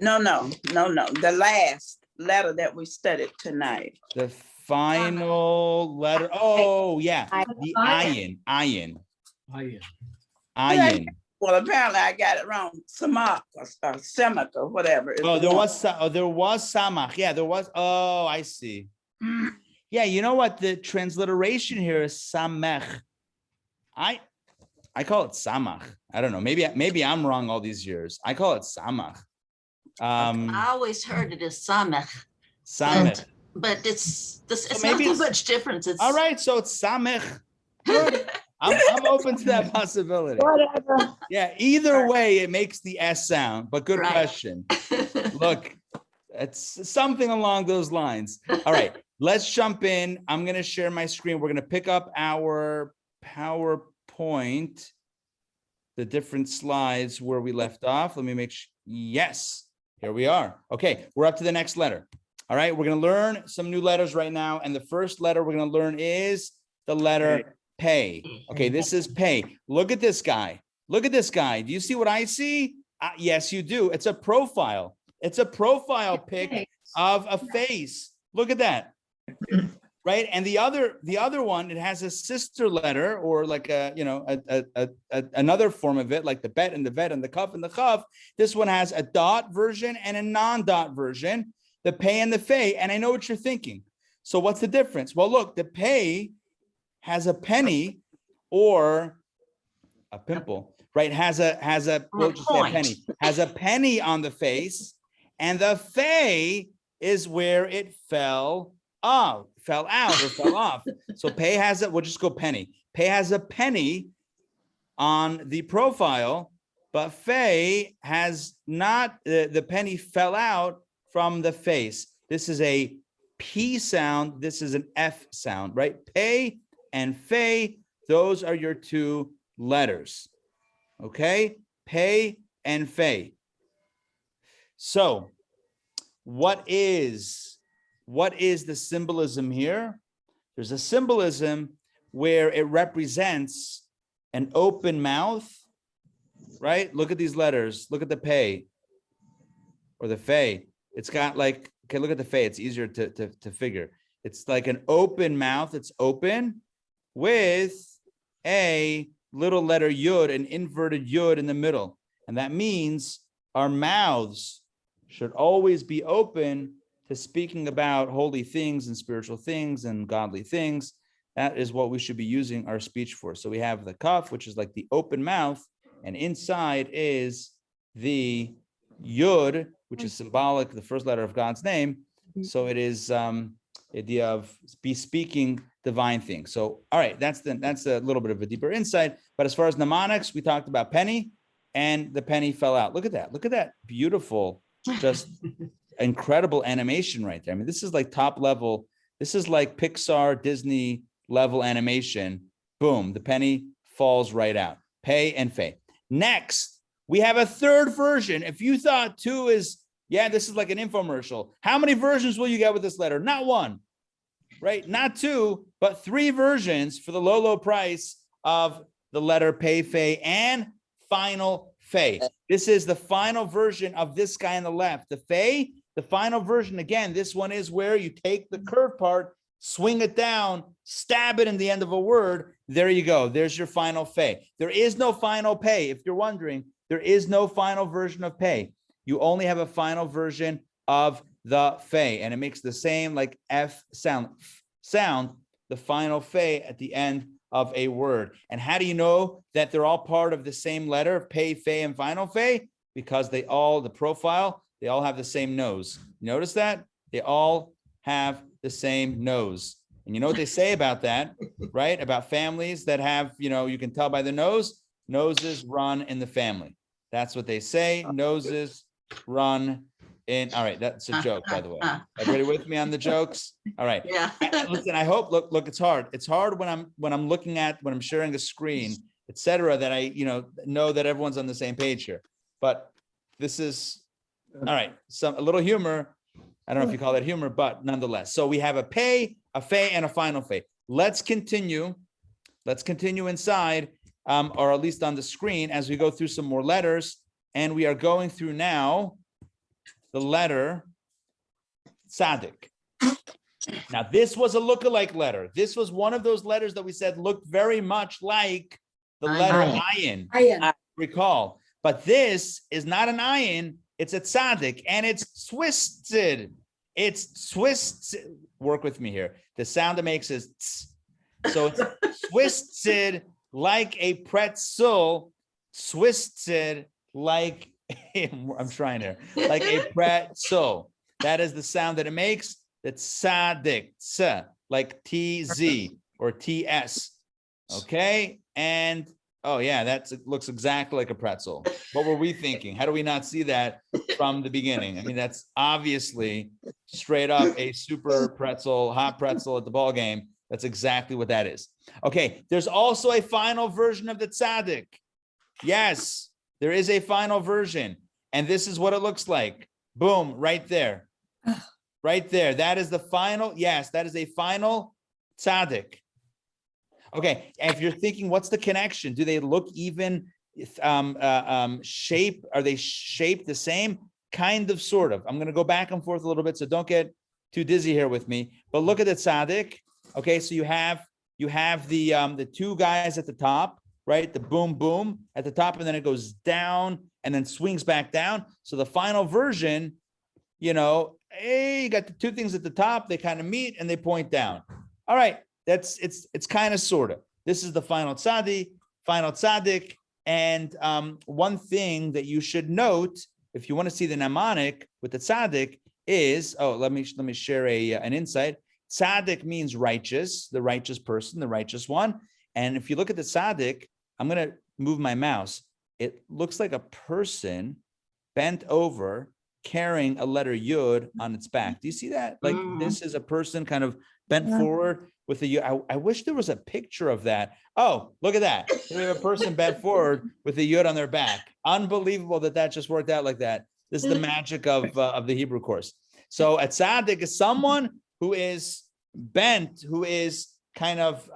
No. The last letter that we studied tonight. The final letter. Oh, yeah. The ayin. Ayin. Well, apparently I got it wrong. Samech or samech or whatever. Oh, there was samach. Yeah, there was. Oh, I see. Yeah, you know what? The transliteration here is samech. I call it samach. I don't know. Maybe I'm wrong all these years. I call it samach. I always heard it as samech. Samech. But it's So not maybe too much difference. It's all right. So it's samech. Good. I'm open to that possibility. Whatever. Yeah, either way, it makes the S sound, but good Right. question. Look, it's something along those lines. All right, let's jump in. I'm going to share my screen. We're going to pick up our PowerPoint, the different slides where we left off. Let me make sure. Yes, here we are. Okay, we're up to the next letter. All right, we're going to learn some new letters right now. And the first letter we're going to learn is the letter pay. Okay, this is pay. Look at this guy. Look at this guy. Do you see what I see? Yes, you do. It's a profile. It's a profile pic of a face. Look at that. Right. And the other one, it has a sister letter or like another form of it, like the bet and the vet and the cuff and the cuff. This one has a dot version and a non-dot version, the pay and the fay. And I know what you're thinking. So what's the difference? Well, look, the pay has a penny or a pimple, right? Has a we'll just say a penny, has a penny on the face, and the fay is where it fell out or fell off. So pay has it, we'll just go penny. Pay has a penny on the profile, but fay has not, the penny fell out from the face. This is a P sound, this is an F sound, right? Pei and Fei, those are your two letters. Okay? Pei and Fei. So what is the symbolism here? There's a symbolism where it represents an open mouth, right? Look at these letters. Look at the Pei or the Fei. It's got like, okay, look at the Fei. It's easier to figure. It's like an open mouth. It's open with a little letter Yud, an inverted Yud in the middle. And that means our mouths should always be open to speaking about holy things and spiritual things and godly things. That is what we should be using our speech for. So we have the kaf, which is like the open mouth, and inside is the Yud, which is symbolic, the first letter of God's name. So it is the idea of be speaking divine things. So, all right, that's a little bit of a deeper insight. But as far as mnemonics, we talked about penny, and the penny fell out. Look at that. Look at that beautiful, just incredible animation right there. I mean, this is like top level. This is like Pixar, Disney level animation. Boom, the penny falls right out. Pei and Fei. Next, we have a third version. If you thought 2 is, yeah, this is like an infomercial. How many versions will you get with this letter? Not 1, right? Not 2, but 3 versions for the low, low price of the letter Pei, Fei, and final Fei. This is the final version of this guy on the left. The Fei, the final version, again, this one is where you take the curved part, swing it down, stab it in the end of a word. There you go. There's your final Fei. There is no final Pei. If you're wondering, there is no final version of Pei. You only have a final version of the Fei, and it makes the same like F sound, the final Fei at the end of a word. And how do you know that they're all part of the same letter, Pei, Fei, and final Fei? Because they all have the same nose. Notice that? They all have the same nose. And you know what they say about that, right? About families that have, you can tell by the nose, noses run in the family. That's what they say. Noses run in. All right, that's a joke, by the way. Everybody with me on the jokes? All right. Yeah. Listen, I hope. Look, it's hard. It's hard when I'm sharing a screen, etc. That I, know that everyone's on the same page here. But this is all right. A little humor. I don't know if you call that humor, but nonetheless. So we have a Pei, a Fei, and a final Fei. Let's continue. Let's continue inside, or at least on the screen, as we go through some more letters. And we are going through now the letter tzadik. Now, this was a lookalike letter. This was one of those letters that we said looked very much like the letter ayin. Ayin. Recall. But this is not an ayin. It's a tzadik, and it's twisted. It's twisted. Work with me here. The sound it makes is tss. So it's twisted like a pretzel, twisted like I'm trying here, like a pretzel. That is the sound that it makes. That's tzadik, like TZ or TS. Okay, and oh yeah, it looks exactly like a pretzel. What were we thinking? How do we not see that from the beginning? I mean, that's obviously straight up a super pretzel, hot pretzel at the ball game. That's exactly what that is. Okay, there's also a final version of the tzadik. Yes, there is a final version, and this is what it looks like. Boom, right there. Right there. That is the final. Yes, that is a final tzadik. Okay, and if you're thinking, what's the connection? Do they look even shape? Are they shaped the same? Kind of, sort of. I'm going to go back and forth a little bit, so don't get too dizzy here with me. But look at the tzadik. Okay, so you have the two guys at the top, right? The boom, boom at the top, and then it goes down and then swings back down. So the final version, you got the two things at the top, they kind of meet and they point down. All right, it's kind of sort of. This is the final tzadik. And one thing that you should note, if you want to see the mnemonic with the tzadik, is let me share an insight. Tzadik means righteous, the righteous person, the righteous one. And if you look at the tzadik, I'm going to move my mouse. It looks like a person bent over, carrying a letter yud on its back. Do you see that? Like this is a person kind of bent forward with a yud. I wish there was a picture of that. Oh, look at that. Here we have a person bent forward with a yud on their back. Unbelievable that just worked out like that. This is the magic of the Hebrew course. So a tzadik is someone who is bent, who is kind of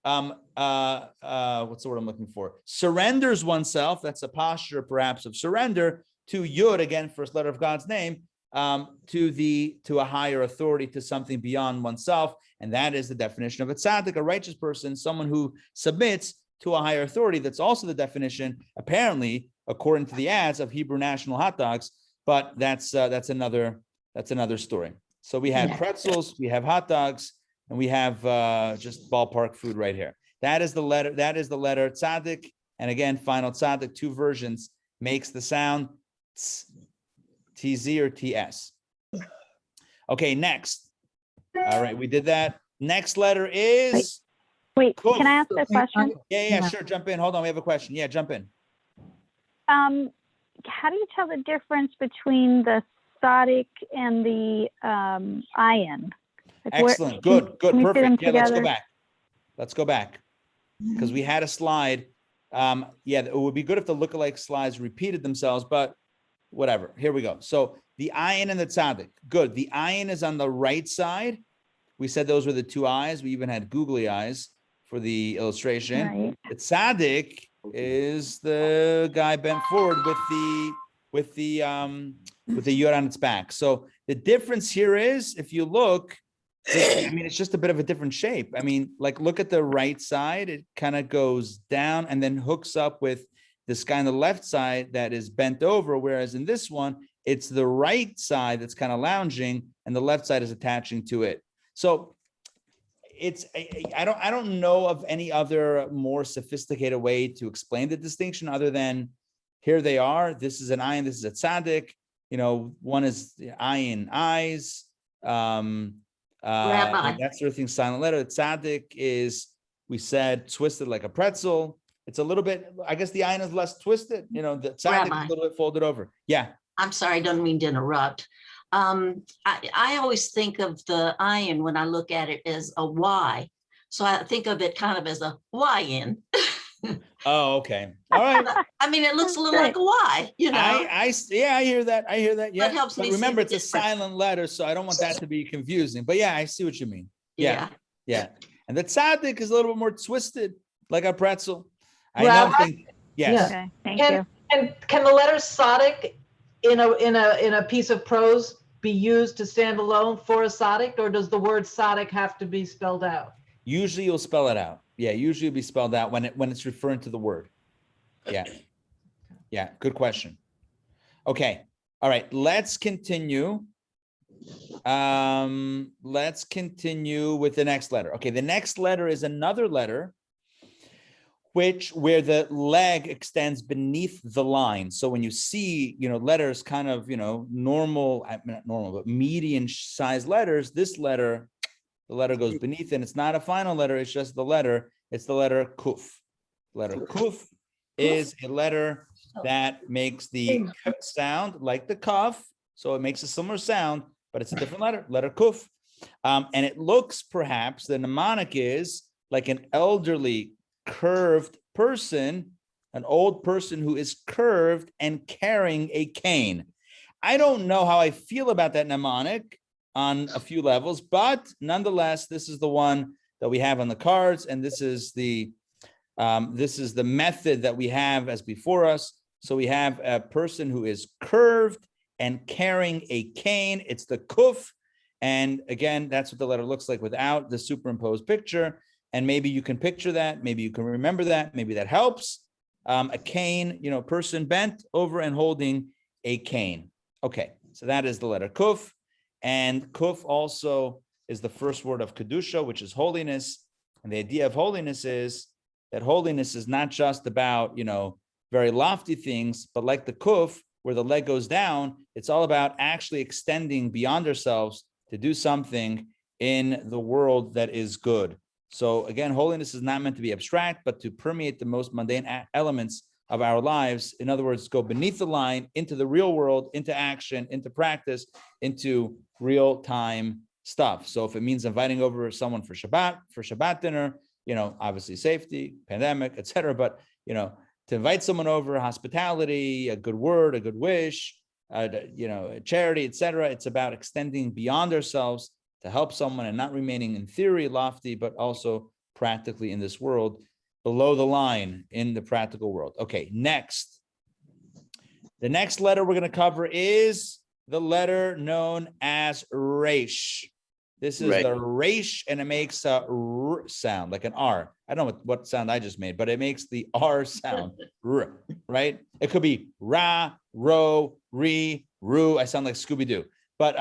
what's the word I'm looking for? Surrenders oneself. That's a posture perhaps of surrender to yud, again, first letter of God's name, to a higher authority, to something beyond oneself. And that is the definition of a tzadik, a righteous person, someone who submits to a higher authority. That's also the definition, apparently, according to the ads, of Hebrew national hot dogs. But that's another story. So we had pretzels, we have hot dogs, and we have just ballpark food right here. That is the letter tzadik. And again, final tzadik, 2 versions, makes the sound TZ or TS. Okay, next. All right, we did that. Next letter is. Wait, Kuf. can I ask a question? Yeah, sure. Jump in. Hold on, we have a question. Yeah, jump in. How do you tell the difference between the tzadik and the ayin? Like Excellent. Good. Perfect. Yeah, together? Let's go back. Because we had a slide. Yeah, it would be good if the lookalike slides repeated themselves, but whatever. Here we go. So the ayin and the tzadik. Good. The ayin is on the right side. We said those were the 2 eyes. We even had googly eyes for the illustration. Right. The tzadik is the guy bent forward with the yod on its back. So the difference here is, if you look, it's just a bit of a different shape. Like, look at the right side. It kind of goes down and then hooks up with this guy on the left side that is bent over. Whereas in this one, it's the right side that's kind of lounging and the left side is attaching to it. So I don't know of any other more sophisticated way to explain the distinction other than here they are. This is an ayin, this is a tzadik. One is ayin, eyes. Rabbi. That sort of thing, silent letter. The tzadik is, we said, twisted like a pretzel. It's a little bit, I guess the ayin is less twisted. The tzadik is a little bit folded over. Yeah. I'm sorry, I don't mean to interrupt. I always think of the ayin when I look at it as a Y. So I think of it kind of as a Y-in. Oh, okay. All right. It looks a little like a Y, I hear that. Yeah. That helps me remember, see it's the a difference. silent letter, so I don't want that to be confusing. But yeah, I see what you mean. Yeah. And the tzadik is a little bit more twisted, like a pretzel. Yes. Okay, thank you. And can the letter tzadik in a piece of prose be used to stand alone for a tzadik, or does the word tzadik have to be spelled out? Usually you'll spell it out. Yeah, usually it'll be spelled out when it's referring to the word. Yeah, good question. Okay, all right, let's continue. Let's continue with the next letter. Okay, the next letter is another letter where the leg extends beneath the line. So when you see, letters kind of, normal, not normal, but median sized letters, this letter, the letter goes beneath, and it's not a final letter, it's just the letter. It's the letter kuf. Letter kuf is a letter that makes the sound like the kaf. So it makes a similar sound, but it's a different letter kuf. And it looks, perhaps, the mnemonic is like an elderly, curved person, an old person who is curved and carrying a cane. I don't know how I feel about that mnemonic on a few levels, but nonetheless, this is the one that we have on the cards, and this is the method that we have as before us. So we have a person who is curved and carrying a cane. It's the kuf, and again, that's what the letter looks like without the superimposed picture. And maybe you can picture that, maybe you can remember that, maybe that helps. A cane, person bent over and holding a cane. Okay, so that is the letter kuf, and kuf also is the first word of kedusha, which is holiness. And the idea of holiness is that holiness is not just about, very lofty things, but like the kuf, where the leg goes down, it's all about actually extending beyond ourselves to do something in the world that is good. So again, holiness is not meant to be abstract, but to permeate the most mundane elements of our lives. In other words, go beneath the line into the real world, into action, into practice, into real time stuff. So if it means inviting over someone for Shabbat dinner, obviously safety, pandemic, etc. But, to invite someone over, hospitality, a good word, a good wish, charity, etc. It's about extending beyond ourselves to help someone and not remaining in theory lofty, but also practically in this world, below the line in the practical world. Okay, next. The next letter we're going to cover is the letter known as resh. This is the resh, and it makes a r sound, like an R. I don't know what sound I just made, but it makes the R sound, r, right? It could be ra, ro, re, ru. I sound like Scooby-Doo. But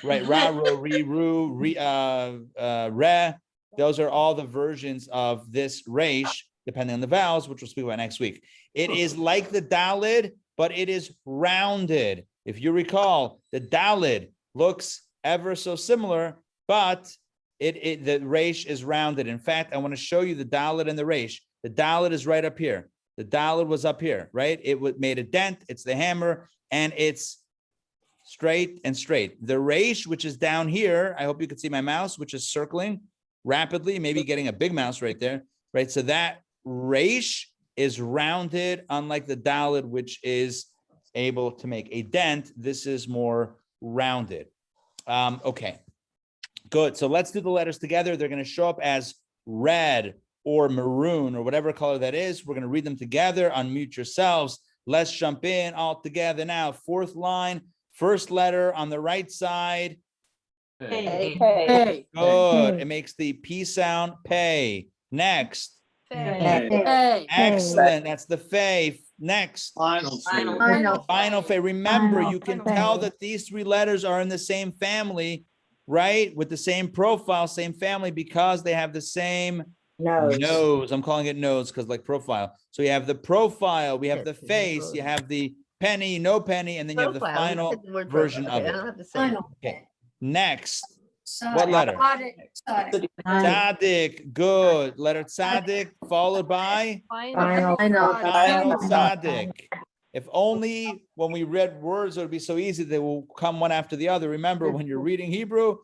right, ra, ro, re, ru, re. Those are all the versions of this resh, depending on the vowels, which we'll speak about next week. It is like the dalid, but it is rounded. If you recall, the dalid looks ever so similar, but the resh is rounded. In fact, I want to show you the dalid and the resh. The dalid is right up here. The dalid was up here, right? It made a dent. It's the hammer, and it's straight and straight. The resh, which is down here, I hope you can see my mouse, which is circling rapidly, maybe getting a big mouse right there, right? So that resh is rounded, unlike the dalid, which is able to make a dent. This is more rounded. Okay, good. So let's do the letters together. They're going to show up as red or maroon or whatever color that is. We're going to read them together. Unmute yourselves. Let's jump in all together now. Fourth line, first letter on the right side. Hey. Good. It makes the P sound, pay. Next. Hey. Excellent. That's the fay. Next. Final. Fay. Remember, you can tell that these three letters are in the same family, right? With the same profile, same family, because they have the same nose. I'm calling it nose because like profile. So you have the profile, we have the face, you have the penny, no penny, and then you have the final version of it. Okay. Next. What letter? Tzadik. Good. Letter tzadik followed by final tzadik. If only when we read words, it would be so easy. They will come one after the other. Remember, when you're reading Hebrew,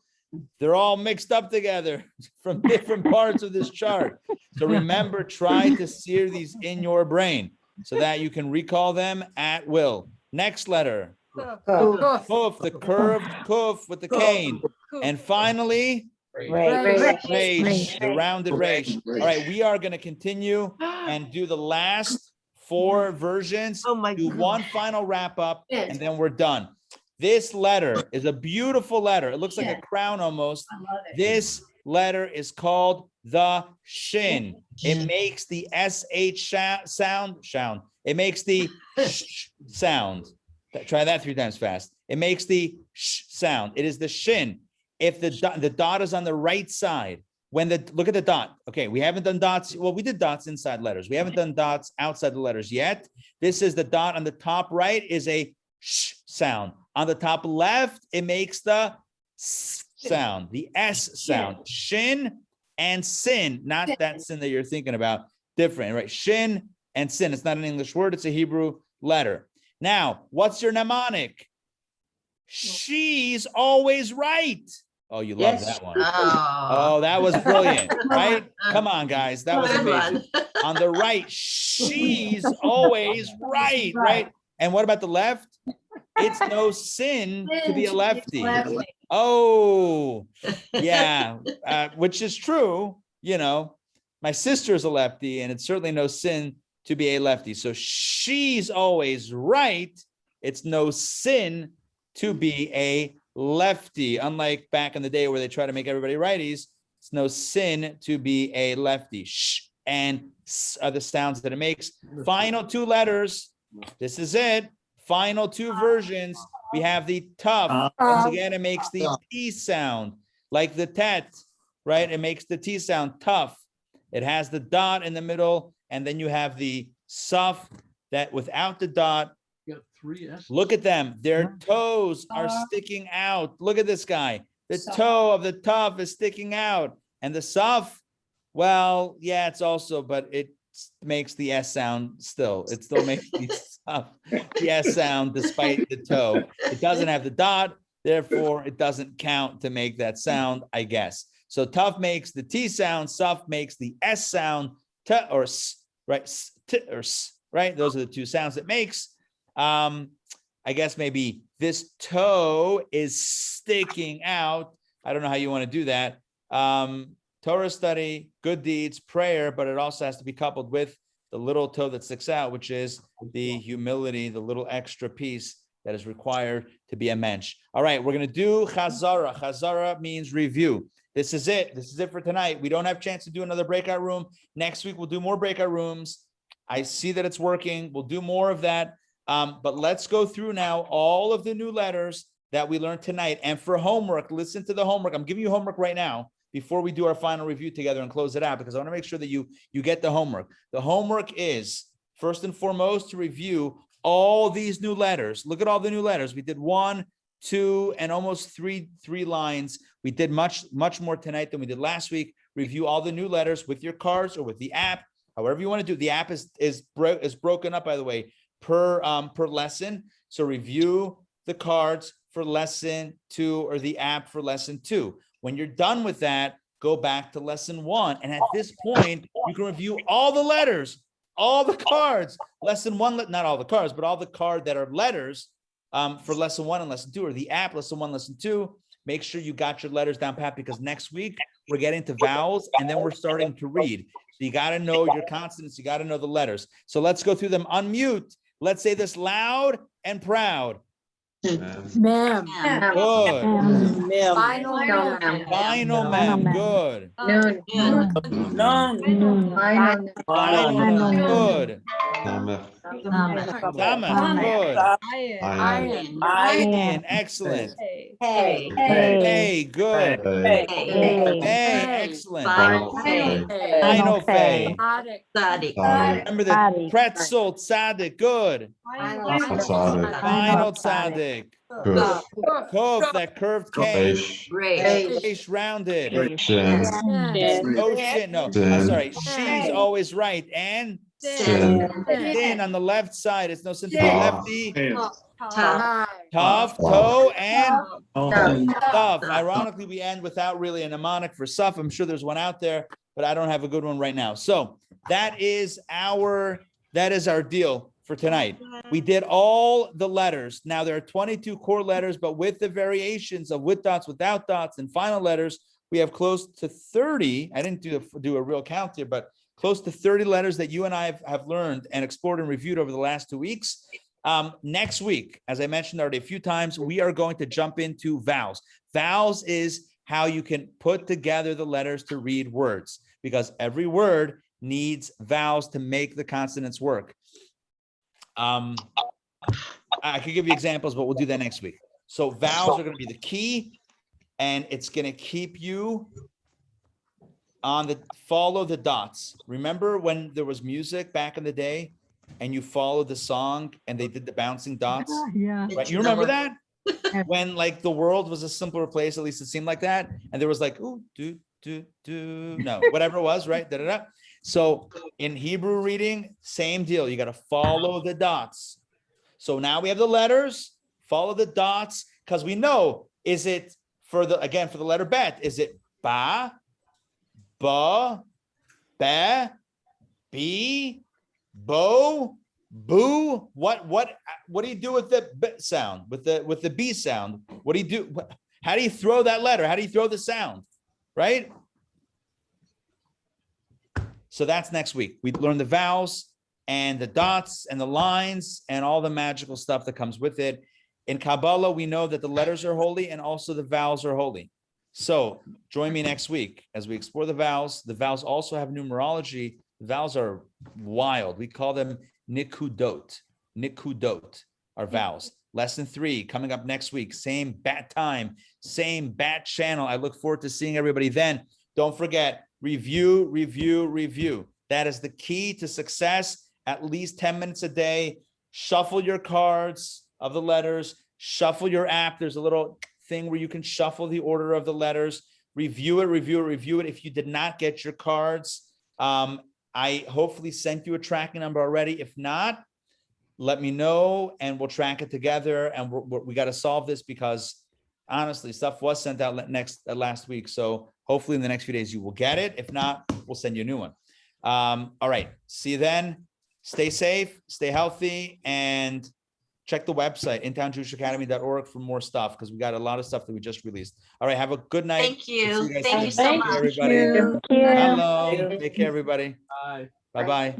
they're all mixed up together from different parts of this chart. So remember, try to sear these in your brain so that you can recall them at will. Next letter. Kuf, the curved kuf with the cane. And finally, resh, the rounded resh. All right, we are going to continue and do the last four versions. Do one final wrap up, and then we're done. This letter is a beautiful letter. It looks like a crown almost. This letter is called the shin. It makes the SH sound. It makes the sh sound. Try that 3 times fast. It makes the sh sound. It is the shin. If the dot is on the right side, look at the dot. Okay, we haven't done dots. Well, we did dots inside letters. We haven't done dots outside the letters yet. This is the dot on the top right is a sh sound. On the top left, it makes the s sound, the S sound. Shin and sin, not that sin that you're thinking about. Different, right? Shin and sin. It's not an English word. It's a Hebrew letter. Now, what's your mnemonic? She's always right. Oh, you love that one. Oh, that was brilliant, right? Come on, guys. That was amazing. On the right, she's always right, right? And what about the left? It's no sin to be a lefty. Oh, yeah, which is true. My sister's a lefty, and it's certainly no sin to be a lefty. So she's always right. It's no sin to be a lefty. Unlike back in the day where they try to make everybody righties, it's no sin to be a lefty. Sh and s are the sounds that it makes. Final 2 letters. This is it. Final 2 versions. We have the tough. Once again, it makes the T sound, like the tet, right? It makes the T sound, tough. It has the dot in the middle, and then you have the suf that without the dot. You got 3 S's. Look at them. Their toes are sticking out. Look at this guy. The toe of the tough is sticking out. And the suf, well, yeah, it's also, but makes the S sound still. It still makes the S sound despite the toe. It doesn't have the dot, therefore it doesn't count to make that sound, I guess. So Tav makes the T sound, Saf makes the S sound, T or S, right? S, T or S, right? Those are the two sounds it makes. I guess maybe this toe is sticking out. I don't know how you want to do that. Torah study, good deeds, prayer, but it also has to be coupled with the little toe that sticks out, which is the humility, the little extra piece that is required to be a mensch. All right, we're going to do chazara. Chazara means review. This is it. This is it for tonight. We don't have a chance to do another breakout room. Next week, we'll do more breakout rooms. I see that it's working. We'll do more of that. But let's go through now all of the new letters that we learned tonight. And for homework, listen to the homework. I'm giving you homework right now before we do our final review together and close it out, because I want to make sure that you get the homework. The homework is, first and foremost, to review all these new letters. Look at all the new letters. We did 1, 2, and almost three lines. We did much more tonight than we did last week. Review all the new letters with your cards or with the app, however you want to do. The app is broken up, by the way, per lesson. So review the cards for lesson 2 or the app for lesson 2. When you're done with that, go back to lesson 1. And at this point, you can review all the letters, all the cards. Lesson 1, not all the cards, but all the cards that are letters for lesson 1 and lesson 2, or the app, lesson 1, lesson 2. Make sure you got your letters down pat, because next week we're getting to vowels and then we're starting to read. So you got to know your consonants. You got to know the letters. So let's go through them. Unmute. Let's say this loud and proud. Mem. Good. Final mem. Final mem. Good. None. Final. Good. Samech. Good. Ayin. Excellent. Hey. Good. Hey. Excellent. Final Fay. Tzadik. Remember the pretzel tzadik. Good. Final tzadik. Kov, that curved K. Resh, rounded. Shin. Oh shit, no. I'm sorry. She's always right. And sin on the left side. It's no sin to the lefty. Tav, toe, and Tav. Ironically, we end without really a mnemonic for Suf. I'm sure there's one out there, but I don't have a good one right now. So that is our deal for tonight. We did all the letters. Now there are 22 core letters, but with the variations of with dots, without dots, and final letters, we have close to 30. I didn't do a real count here, but close to 30 letters that you and I have learned and explored and reviewed over the last 2 weeks. Next week, as I mentioned already a few times, we are going to jump into vowels. Vowels is how you can put together the letters to read words, because every word needs vowels to make the consonants work. I could give you examples, but we'll do that next week. So vowels are going to be the key, and it's going to keep you on follow the dots. Remember when there was music back in the day and you followed the song and they did the bouncing dots? Yeah. Right? You remember that? When like the world was a simpler place, at least it seemed like that. And there was like, ooh, no, whatever it was, right? Da-da-da. So in Hebrew reading, same deal. You got to follow the dots. So now we have the letters, follow the dots, because we know, is it for the letter bet, is it ba, be, be, bo, boo? What do you do with the b sound, with the b sound? What do you do? How do you throw that letter? How do you throw the sound? Right? So that's next week. We learn the vowels and the dots and the lines and all the magical stuff that comes with it. In Kabbalah, we know that the letters are holy and also the vowels are holy. So join me next week as we explore the vowels. The vowels also have numerology. The vowels are wild. We call them nikudot. Nikudot are vowels. Lesson 3 coming up next week. Same bat time, same bat channel. I look forward to seeing everybody then. Don't forget, review, review, review. That is the key to success. At least 10 minutes a day. Shuffle your cards of the letters. Shuffle your app. There's a little thing where you can shuffle the order of the letters. Review it, review it, review it. If you did not get your cards, I hopefully sent you a tracking number already. If not, let me know and we'll track it together. And we got to solve this because honestly, stuff was sent out last week. So hopefully in the next few days you will get it. If not, we'll send you a new one. All right. See you then. Stay safe, stay healthy, and check the website, intownjewishacademy.org for more stuff, because we got a lot of stuff that we just released. All right. Have a good night. Thank you. We'll see guys Thank you soon. so Take care, much. everybody. Thank you. Hello. Take care, everybody. Bye. Bye-bye.